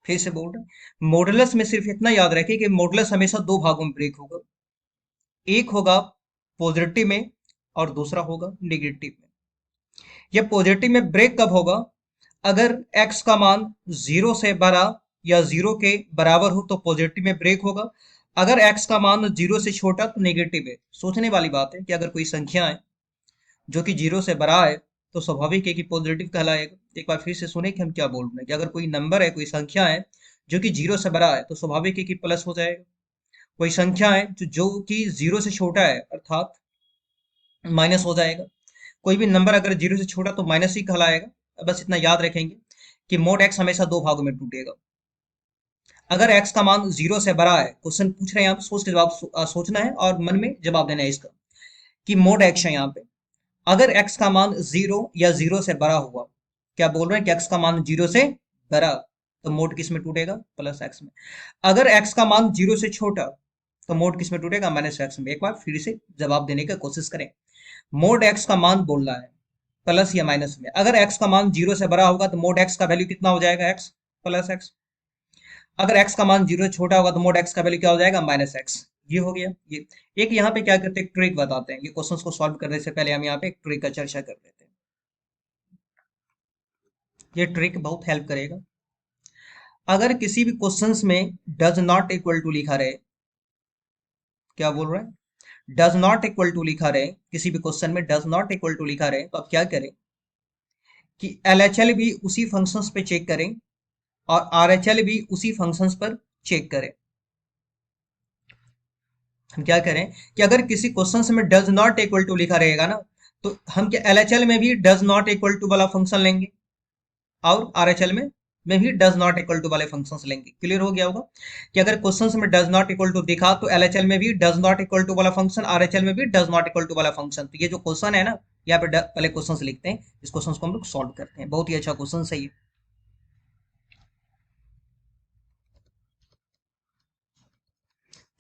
फिर से बोल रहे हैं मॉडुलस में सिर्फ इतना याद रखें कि मॉडुलस हमेशा दो भागों में ब्रेक होगा, एक होगा पॉजिटिव में और दूसरा होगा नेगेटिव में। यह पॉजिटिव में ब्रेक कब होगा, अगर x का मान 0 से बड़ा या 0 के बराबर हो तो पॉजिटिव में ब्रेक होगा, अगर x का मान 0 से छोटा तो नेगेटिव है। सोचने वाली बात है कि अगर कोई संख्या है जो कि 0 से बड़ा है तो स्वाभाविक है कि पॉजिटिव कहलाएगा। एक बार फिर से सुने कि हम क्या बोल रहे हैं, कि अगर कोई नंबर है, कोई संख्या है जो कि 0 से बड़ा है तो स्वाभाविक है कि प्लस हो जाएगा, कोई संख्या है जो कि 0 से छोटा है अर्थात माइनस हो जाएगा। कोई भी नंबर अगर 0 से छोटा तो माइनस ही कहलाएगा। बस इतना याद रखेंगे कि मोड x हमेशा दो भागों में टूटेगा। अगर x का मान 0 से बड़ा है, क्वेश्चन पूछ रहे हैं यहाँ पे, सोच के जवाब सोचना है और मन में जवाब देना है इसका, कि मोड x है यहाँ पे, अगर x का मान 0 या 0 से बड़ा हुआ, क्या बोल रहे हैं कि x का मान 0 से बड़ा, तो मोड किस में टूटेगा, प्लस x में। अगर x का मान 0 से छोटा तो मोड किस में टूटेगा, माइनस x में। एक बार फिर से जवाब देने की कोशिश करें, मोड x का मान बोल रहा है प्लस या माइनस में, अगर x का मान 0 से बड़ा होगा तो मोड x का वैल्यू कितना हो जाएगा, x प्लस x। अगर x का मान 0 से छोटा होगा तो मोड x का वैल्यू क्या हो जाएगा, माइनस x। ये हो गया। ये एक यहाँ पे क्या करते हैं, ट्रिक बताते हैं, ये क्वेश्चंस को सॉल्व करने से पहले हम यहाँ पे एक ट्रिक का चर्चा कर लेते हैं। ये ट्रिक बहुत हेल्प करेगा। अगर किसी भी क्वेश्चंस में डज नॉट इक्वल टू लिखा रहे, क्या बोल रहे हैं, डज नॉट इक्वल टू लिखा रहे, किसी भी क्वेश्चन में डज नॉट इक्वल टू लिखा रहे, तो आप क्या करें कि LHL भी उसी फंक्शंस पे चेक करें और RHL भी उसी फंक्शंस पर चेक करें। हम क्या करें कि अगर किसी क्वेश्चन में डज नॉट इक्वल टू लिखा रहेगा ना, तो हम क्या LHL में भी डज नॉट इक्वल टू वाला फंक्शन लेंगे और RHL में भी डज नॉट इक्वल टू वाले फंक्शंस लेंगे। क्लियर हो गया होगा कि अगर क्वेश्चंस में डज नॉट इक्वल टू दिखा तो LHL में भी डज नॉट इक्वल टू वाला फंक्शन, RHL में भी डज नॉट इक्वल टू वाला फंक्शन। तो ये जो क्वेश्चन है ना, यहाँ पे पहले क्वेश्चन लिखते हैं, इस क्वेश्चन को हम लोग सॉल्व करते हैं। बहुत ही अच्छा क्वेश्चन है ये।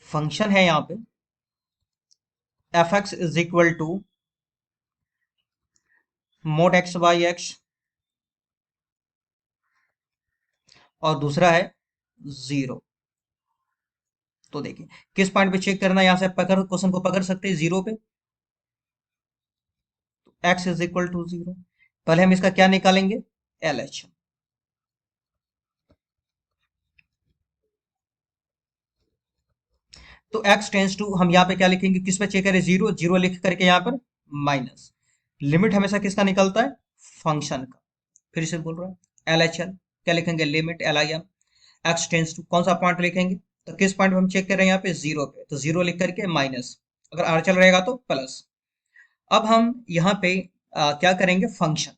फंक्शन है यहाँ पे F X is equal to mod X by X और दूसरा है 0। तो देखिए किस पॉइंट पे चेक करना है, यहाँ से पकड़ क्वेश्चन को पकड़ सकते हैं 0 पे, एक्स इज इक्वल टू 0। पहले हम इसका क्या निकालेंगे, LH। तो x टेंस टू हम यहाँ पे क्या लिखेंगे, किस पे चेक करें, जीरो, जीरो लिख करके यहाँ पर माइनस, लिमिट हमेशा किसका निकलता है, फंक्शन का। फिर से बोल रहा है LHL, क्या लिखेंगे, limit LIM x tends to, कौन सा पॉइंट लिखेंगे, तो किस पॉइंट पे हम चेक कर रहे हैं, यहाँ पे जीरो पे, तो जीरो लिख करके माइनस, अगर RHL रहेगा तो प्लस। अब हम यहाँ पे क्या करेंगे, फंक्शन।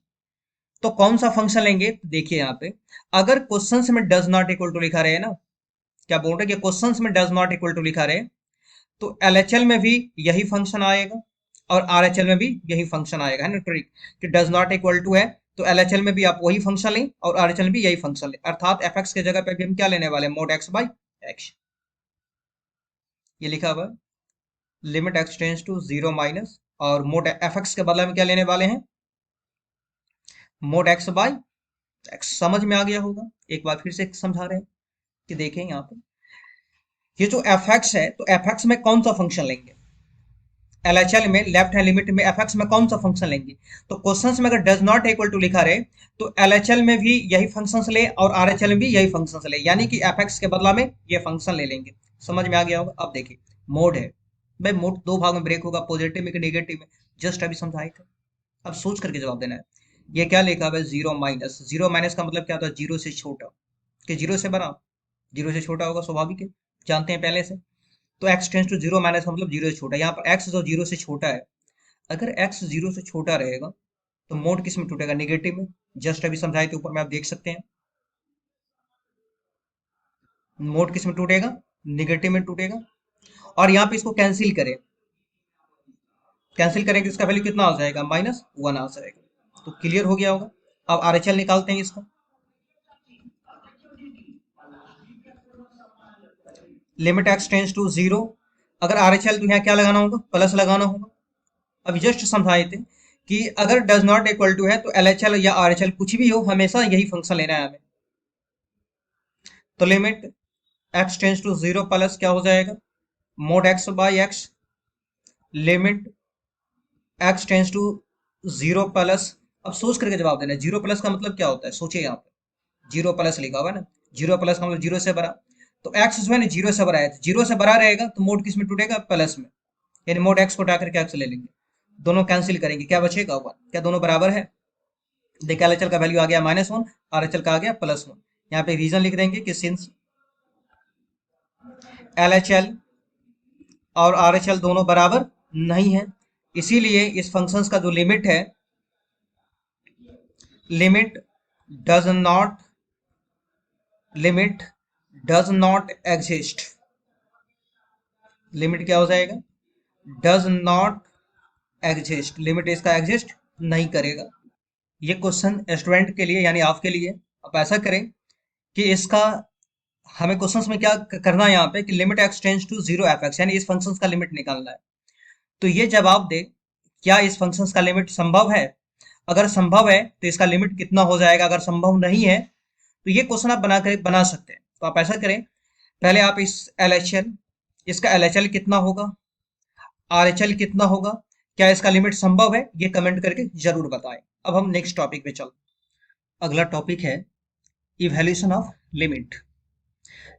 तो कौन सा फंक्शन लेंगे, तो देखिए यहाँ पे अगर क्वेश्चंस में डज नॉट इक्वल टू लिखा रहे ना, क्या बोल रहे हैं कि क्वेश्चंस में डज नॉट इक्वल टू लिखा रहे, तो LHL में भी यही फंक्शन आएगा और RHL में भी यही फंक्शन आएगा, है ना ट्रिक, कि डज नॉट इक्वल टू है तो LHL में भी आप वही फंक्शन लें और RHL में भी यही फंक्शन लें, अर्थात fx के जगह पे भी हम क्या लेने वाले हैं, मोड x बाई एक्स। ये लिखा हुआ है limit x tends to zero minus, और मोड fx के बदले में क्या लेने वाले हैं, मोड x बाई एक्स। समझ में आ गया होगा, एक बार फिर से समझा रहे हैं कि देखें यहाँ पे ये जो fx है, तो fx में कौन सा फंक्शन लेंगे, LHL में लेफ्ट हैंड लिमिट में fx में कौन सा फंक्शन लेंगे, तो क्वेश्चंस में अगर डज नॉट इक्वल टू लिखा रहे तो LHL में भी यही फंक्शंस ले और RHL में भी यही फंक्शंस ले, यानी कि fx के बदला में ये फंक्शन ले लेंगे। समझ में आ गया होगा। अब देखिए मोड है, भाई मोड दो भाग में ब्रेक होगा, पॉजिटिव में कि नेगेटिव में, जस्ट अभी समझाए थे, अब सोच करके जवाब देना है। ये क्या लिखा हुआ है, जीरो माइनस, जीरो माइनस का मतलब क्या होता है, जीरो से छोटा, कि जीरो से बड़ा, जीरो से छोटा होगा, स्वाभाविक है, जानते हैं पहले से। तो x tends to zero minus का मतलब जीरो से छोटा, यहाँ पर x जो जीरो से छोटा है, अगर x जीरो से छोटा रहेगा तो मोड किस में टूटेगा, नेगेटिव में, जस्ट अभी समझाए थे ऊपर में, आप देख सकते हैं मोड किस में टूटेगा, नेगेटिव में टूटेगा। और यहाँ पे इसको कैंसिल करें, कैंसिल करेंगे इसका वैल्यू कितना आ जाएगा, -1 आ जाएगा। तो क्लियर हो गया होगा। अब RHL निकालते हैं इसका, limit x tends to zero, अगर RHL तो यहाँ क्या लगाना होगा, प्लस लगाना होगा। अभी जस्ट समझाए थे कि अगर डज नॉट इक्वल टू है तो LHL या RHL कुछ भी हो, हमेशा यही फंक्शन लेना है हमें। तो limit x tends to zero plus क्या हो जाएगा, mod x by X, limit x tends to zero plus. अब सोच करके जवाब देना है, जीरो प्लस का मतलब क्या होता है, सोचिए यहाँ पे जीरो प्लस लिखा हुआ है ना, जीरो प्लस का मतलब जीरो से बड़ा, तो x जो है ना जीरो से बड़ा है, तो जीरो से बड़ा रहेगा तो मोड किस में टूटेगा, प्लस में, यानी मोड x को उठा करके x ले लेंगे, दोनों कैंसिल करेंगे, क्या बचेगा 1, क्या दोनों बराबर है, देखिए LHL का वैल्यू आ गया -1, RHL का आ गया +1। यहाँ पे रीजन लिख देंगे कि सिंस LHL और RHL दोनों बराबर नहीं है, इसीलिए इस फंक्शंस का जो लिमिट है, limit does not, limit does not exist, limit क्या हो जाएगा, डज नॉट एग्जिस्ट, लिमिट इसका एग्जिस्ट नहीं करेगा। ये क्वेश्चन स्टूडेंट के लिए यानी आपके लिए, आप ऐसा करें कि इसका हमें क्वेश्चंस में क्या करना है यहाँ पे, कि limit x tends to zero fx, यानी इस फंक्शंस का लिमिट निकालना है। तो ये जवाब दे, क्या इस फंक्शंस का लिमिट संभव है, अगर संभव है तो इसका लिमिट कितना हो जाएगा, अगर संभव नहीं है तो ये क्वेश्चन आप बना सकते हैं। तो आप ऐसा करें, पहले आप इस LHL, इसका LHL कितना होगा, RHL कितना होगा, क्या इसका लिमिट संभव है, ये कमेंट करके जरूर बताएं। अब हम नेक्स्ट टॉपिक पे चल, अगला टॉपिक है इवैल्यूएशन ऑफ लिमिट,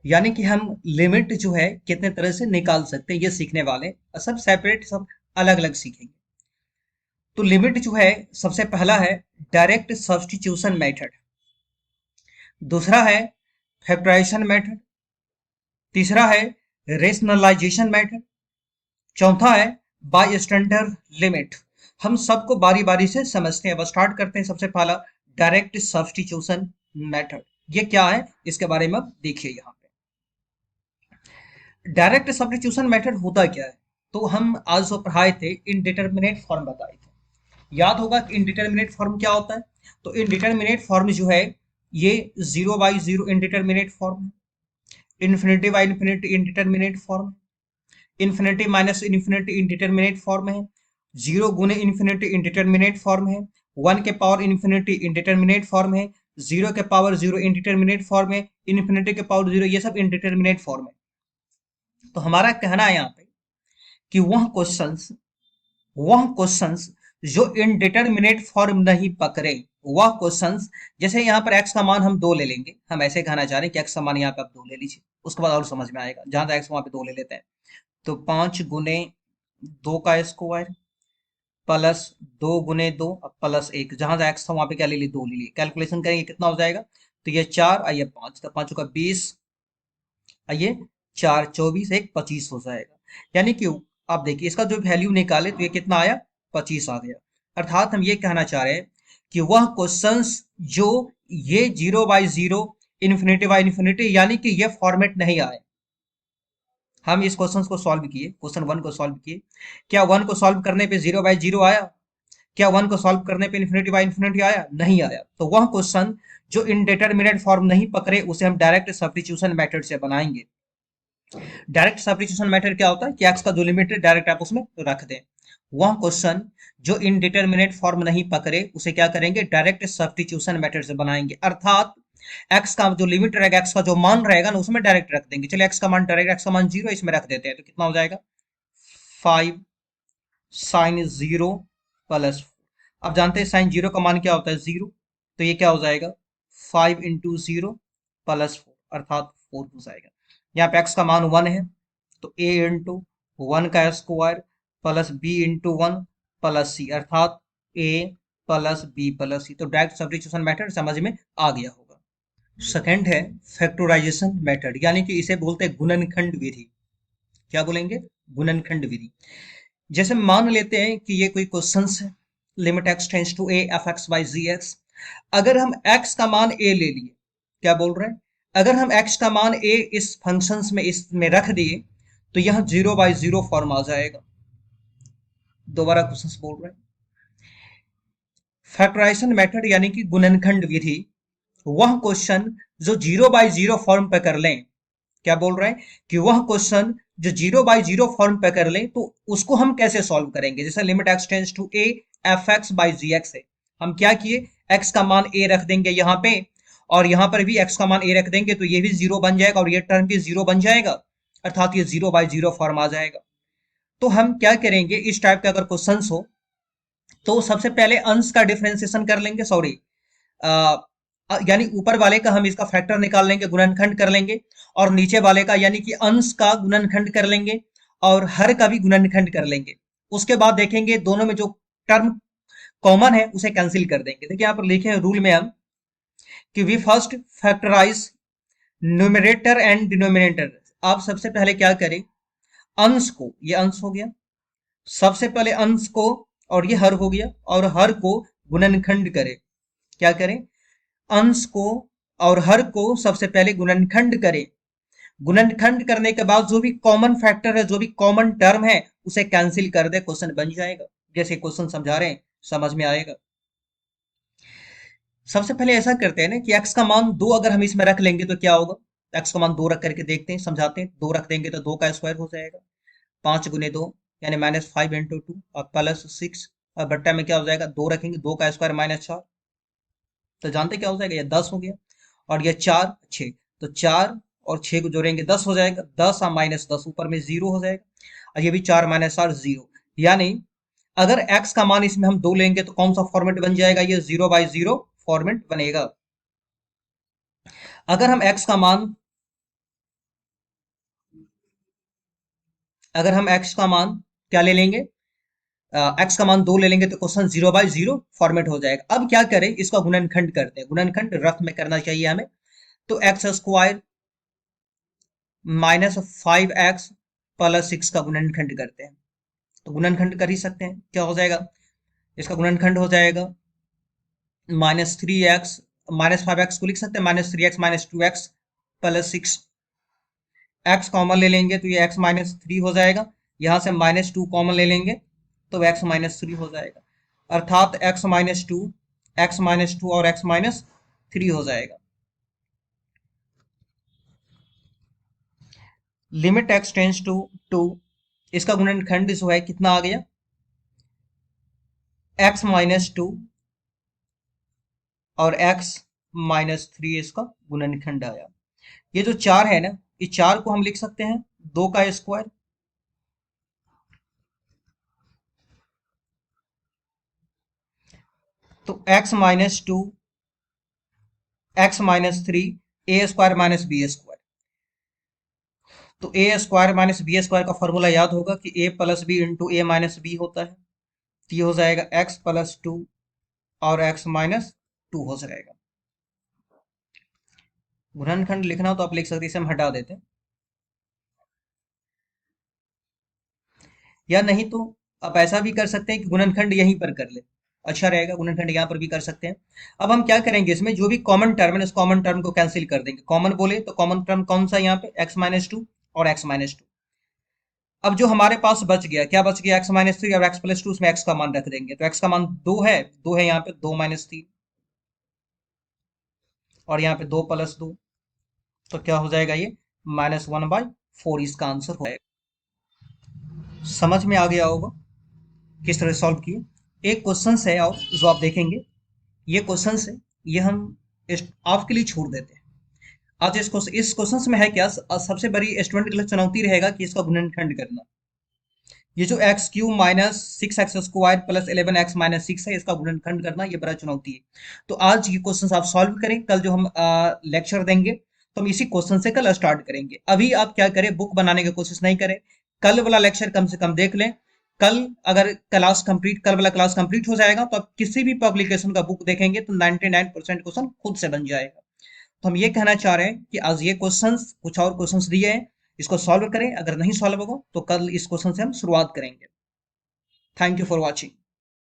यानी कि हम लिमिट जो है कितने तरह से निकाल सकते हैं, ये सीखने वाले, सब सेपरेट, सब अलग अलग सीखेंगे। तो लिमिट जो है, सबसे पहला है डायरेक्ट सब्स्टिट्यूशन मेथड, दूसरा है फैक्टराइजेशन मेथड, तीसरा है रेशनलाइजेशन मेथड, चौथा है बाय स्टैंडर्ड लिमिट। हम सबको बारी बारी से समझते हैं। अब स्टार्ट करते हैं, सबसे पहला डायरेक्ट सब्स्टिट्यूशन मेथड, ये क्या है इसके बारे में अब देखिए। यहाँ डायरेक्ट सब्स्टिट्यूशन मेथड होता क्या है, तो हम आज जो पढ़ाए थे इनडिटरमिनेट फॉर्म बताए थे, याद होगा कि इनडिटरमिनेट फॉर्म क्या होता है। तो इनडिटरमिनेट फॉर्म जो है, ये zero by zero indeterminate form है, infinity by infinity indeterminate form है, infinity minus infinity indeterminate form है, जीरो गुने इन्फिनिटी इनडिटरमिनेट फॉर्म है, वन के पावर इन्फिनिटी इनडिटरमिनेट फॉर्म है, जीरो के पावर जीरो इनडिटरमिनेट फॉर्म है, इन्फिनिटी के पावर जीरो, ये सब इनडिटरमिनेट फॉर्म है। तो हमारा कहना है यहाँ पे कि वह क्वेश्चंस जो इनडिटरमिनेट फॉर्म नहीं पकड़े, वह क्वेश्चंस, जैसे यहाँ पर x का मान हम 2 ले लेंगे, हम ऐसे कहना चाह रहे हैं कि x का मान यहाँ पे आप 2 ले लीजिए, उसके बाद और समझ में आएगा, जहां तक x वहां पे 2 ले लेते हैं। तो 5 गुने 2 का स्क्वायर प्लस 2 गुने 2 प्लस 1, जहां जहां एक्स था वहां पे क्या ले ली, 2 ले ली। कैलकुलेशन करेंगे कितना हो जाएगा, तो ये 4 और ये 5, तो 5 का 20, ये 4 24, एक 25 हो जाएगा। यानी कि आप देखिए इसका जो वैल्यू निकाले तो ये कितना आया, 25 आ गया। अर्थात हम ये कहना चाह रहे हैं कि वह क्वेश्चंस जो ये 0/0 इन्फिनिटी बाई इन्फिनिटी यानी कि ये फॉर्मेट नहीं आए, हम इस क्वेश्चन को सॉल्व किए, क्वेश्चन 1 को सॉल्व किए। क्या 1 को सॉल्व करने पे 0/0 आया, क्या 1 को सॉल्व करने पे इन्फिनिटी बाई इन्फिनिटी आया, नहीं आया। तो वह क्वेश्चन जो इनडिटरमिनेट फॉर्म नहीं पकड़े उसे हम डायरेक्ट सब्स्टिट्यूशन मेथड से बनाएंगे। डायरेक्ट सब्स्टिट्यूशन मेथड क्या होता है कि एक्स का जो लिमिट है डायरेक्ट आप उसमें रख दें। वह क्वेश्चन जो इनडिटरमिनेट फॉर्म नहीं पकड़े उसे क्या करेंगे, डायरेक्ट सब्स्टिट्यूशन मेथड से बनाएंगे। अर्थात एक्स का जो लिमिट रहेगा, एक्स का जो मान रहेगा ना उसमें डायरेक्ट रख देंगे। चलिए एक्स का मान डायरेक्ट, एक्स का मान 0 इसमें रख देते हैं, तो कितना हो जाएगा 5 साइन 0 प्लस 4। अब जानते हैं साइन 0 का मान क्या होता है, 0, तो ये क्या हो जाएगा 5 इंटू 0 प्लस 4, अर्थात 4 हो जाएगा। यहाँ पे एक्स का मान 1 है, तो ए इंटू 1 का square plus b into 1 plus c, अर्थात a plus b plus c. तो डायरेक्ट सब्स्टिट्यूशन मेथड समझ में आ गया होगा। सेकंड है फैक्टराइजेशन मेथड, यानी कि इसे बोलते हैं गुणनखंड विधि। क्या बोलेंगे, गुणनखंड विधि। जैसे मान लेते हैं कि ये कोई क्वेश्चन है, limit X tends to A F X by G X. अगर हम एक्स का मान ए ले लिए, क्या बोल रहे हैं, अगर हम एक्स का मान ए इस फंक्शन में इसमें रख दिए तो यह 0/0 फॉर्म आ जाएगा। दोबारा क्वेश्चन बोल रहे हैं, फैक्टराइजेशन मेथड यानी कि गुणनखंड विधि, वह क्वेश्चन जो 0/0 फॉर्म पे कर लें, क्या बोल रहे हैं कि वह क्वेश्चन जो 0/0 फॉर्म पे कर लें तो उसको हम कैसे सॉल्व करेंगे। जैसे limit X tends to A F X by G X है, हम क्या किए, एक्स का मान ए रख देंगे यहाँ पे, और यहाँ पर भी एक्स का मान ए रख देंगे तो ये भी 0 बन जाएगा और ये टर्म भी 0 बन जाएगा, अर्थात ये 0/0 फॉर्म आ जाएगा। तो हम क्या करेंगे, इस टाइप का अगर क्वेश्चन हो तो सबसे पहले अंश का डिफरेंशिएशन कर लेंगे, सॉरी यानी ऊपर वाले का हम इसका फैक्टर निकाल लेंगे, गुणनखंड कर लेंगे, और नीचे वाले का यानी कि अंश का गुणनखंड कर लेंगे और हर का भी गुणनखंड कर लेंगे। उसके बाद देखेंगे दोनों में जो टर्म कॉमन है उसे कैंसिल कर देंगे। देखिए यहाँ पर लिखे हैं रूल में हम कि we first factorise numerator and denominator. आप सबसे पहले क्या करें, अंश को, ये अंश हो गया, सबसे पहले अंश को, और ये हर हो गया, और हर को गुणनखंड करें। क्या करें, अंश को और हर को सबसे पहले गुणनखंड करें। गुणनखंड करने के बाद जो भी कॉमन फैक्टर है, जो भी कॉमन टर्म है उसे कैंसिल कर दे, क्वेश्चन बन जाएगा। जैसे क्वेश्चन समझा रहे हैं समझ में आएगा। सबसे पहले ऐसा करते हैं ना कि x का मान 2 अगर हम इसमें रख लेंगे तो क्या होगा, x का मान 2 रख करके देखते हैं, समझाते हैं। 2 रख देंगे तो 2 का स्क्वायर हो जाएगा, 5 गुने 2 यानी -5 × 2 और +6, और बट्टा में क्या हो जाएगा, 2 रखेंगे, 2 का स्क्वायर -4, तो जानते क्या हो जाएगा, ये 10 हो गया। और ये 4 6, तो 4 और 6 को जोड़ेंगे 10 हो जाएगा, 10 और -10 ऊपर में 0 हो जाएगा, और ये भी 4 -4 0। यानी अगर x का मान इसमें हम 2 लेंगे तो कौन सा फॉर्मेट बन जाएगा, ये 0/0 फॉर्मेट बनेगा। अगर हम x का मान, अगर हम x का मान क्या ले लेंगे, x का मान 2 ले लेंगे तो क्वेश्चन 0/0 फॉर्मेट हो जाएगा। अब क्या करें, इसका गुणनखंड करते हैं, गुणनखंड रफ में करना चाहिए हमें। तो एक्स स्क्वायर -5x प्लस 6 का गुणनखंड करते हैं, तो गुणनखंड कर ही सकते हैं, क्या हो जाएगा, इसका गुणनखंड हो जाएगा -3x, -5x को लिख सकते हैं -3x -2x plus 6, x common ले लेंगे तो ये x -3 हो जाएगा, यहां से -2 कॉमन ले लेंगे तो x -3 हो जाएगा, अर्थात x -2 और x -3 हो जाएगा। लिमिट x टेंस टू 2, इसका गुणनखंड जो है कितना आ गया, x-2 और x-3 इसका गुणनखंड आया। ये जो 4 है ना, इस 4 को हम लिख सकते हैं 2 का स्क्वायर, तो x-2 x-3 a square -b square, तो ए स्क्वायर माइनस बी स्क्वायर का फॉर्मूला याद होगा कि ए प्लस बी इंटू ए माइनस बी होता है। तो ये हो जाएगा एक्स प्लस टू और एक्स माइनस टू हो जाएगा। गुणनखंड लिखना हो तो आप लिख सकते हैं, इसे हम हटा देते हैं। या नहीं तो आप ऐसा भी कर सकते हैं कि गुणनखंड यहीं पर कर ले, अच्छा रहेगा, गुणनखंड यहाँ पर भी कर सकते हैं। अब हम क्या करेंगे, इसमें जो भी कॉमन टर्म है उस कॉमन टर्म को कैंसिल कर देंगे। कॉमन बोले तो कॉमन टर्म कौन सा है यहाँ पे, एक्स माइनस टू और एक्स माइनस टू। अब जो हमारे पास बच गया, क्या बच गया, एक्स माइनस थ्री और एक्स प्लस टू, उसमें एक्स का मान रख देंगे। तो एक्स का मान दो है यहाँ पे, दो माइनस तीन और यहाँ पे दो प्लस दो। तो क्या हो जाएगा, ये माइनस वन बाई फोर इसका आंसर हो जाएगा। समझ में आ गया होगा किस तरह सॉल्व किए। एक क्वेश्चन है और जो आप देखेंगे, ये क्वेश्चन है, ये हम आपके लिए छोड़ देते हैं। आज इस क्वेश्चन में है क्या, सबसे बड़ी स्टूडेंट के लिए चुनौती रहेगा कि इसका गुणनखंड करना। ये जो x Q minus six x square plus 11x minus six है, इसका गुणनखंड करना ये बड़ा चुनौती है। तो आज ये क्वेश्चन आप सॉल्व करें, कल जो हम लेक्चर देंगे तो हम इसी क्वेश्चन से कल स्टार्ट करेंगे। अभी आप क्या करें, बुक बनाने की कोशिश नहीं करें, कल वाला लेक्चर कम से कम देख लें। कल वाला क्लास कंप्लीट हो जाएगा तो आप किसी भी पब्लिकेशन का बुक देखेंगे तो 99% क्वेश्चन खुद से बन जाएगा। तो हम ये कहना चाह रहे हैं कि आज ये क्वेश्चंस, कुछ और क्वेश्चंस दिए हैं, इसको सॉल्व करें। अगर नहीं सॉल्व होगा तो कल इस क्वेश्चन से हम शुरुआत करेंगे। Thank you for watching.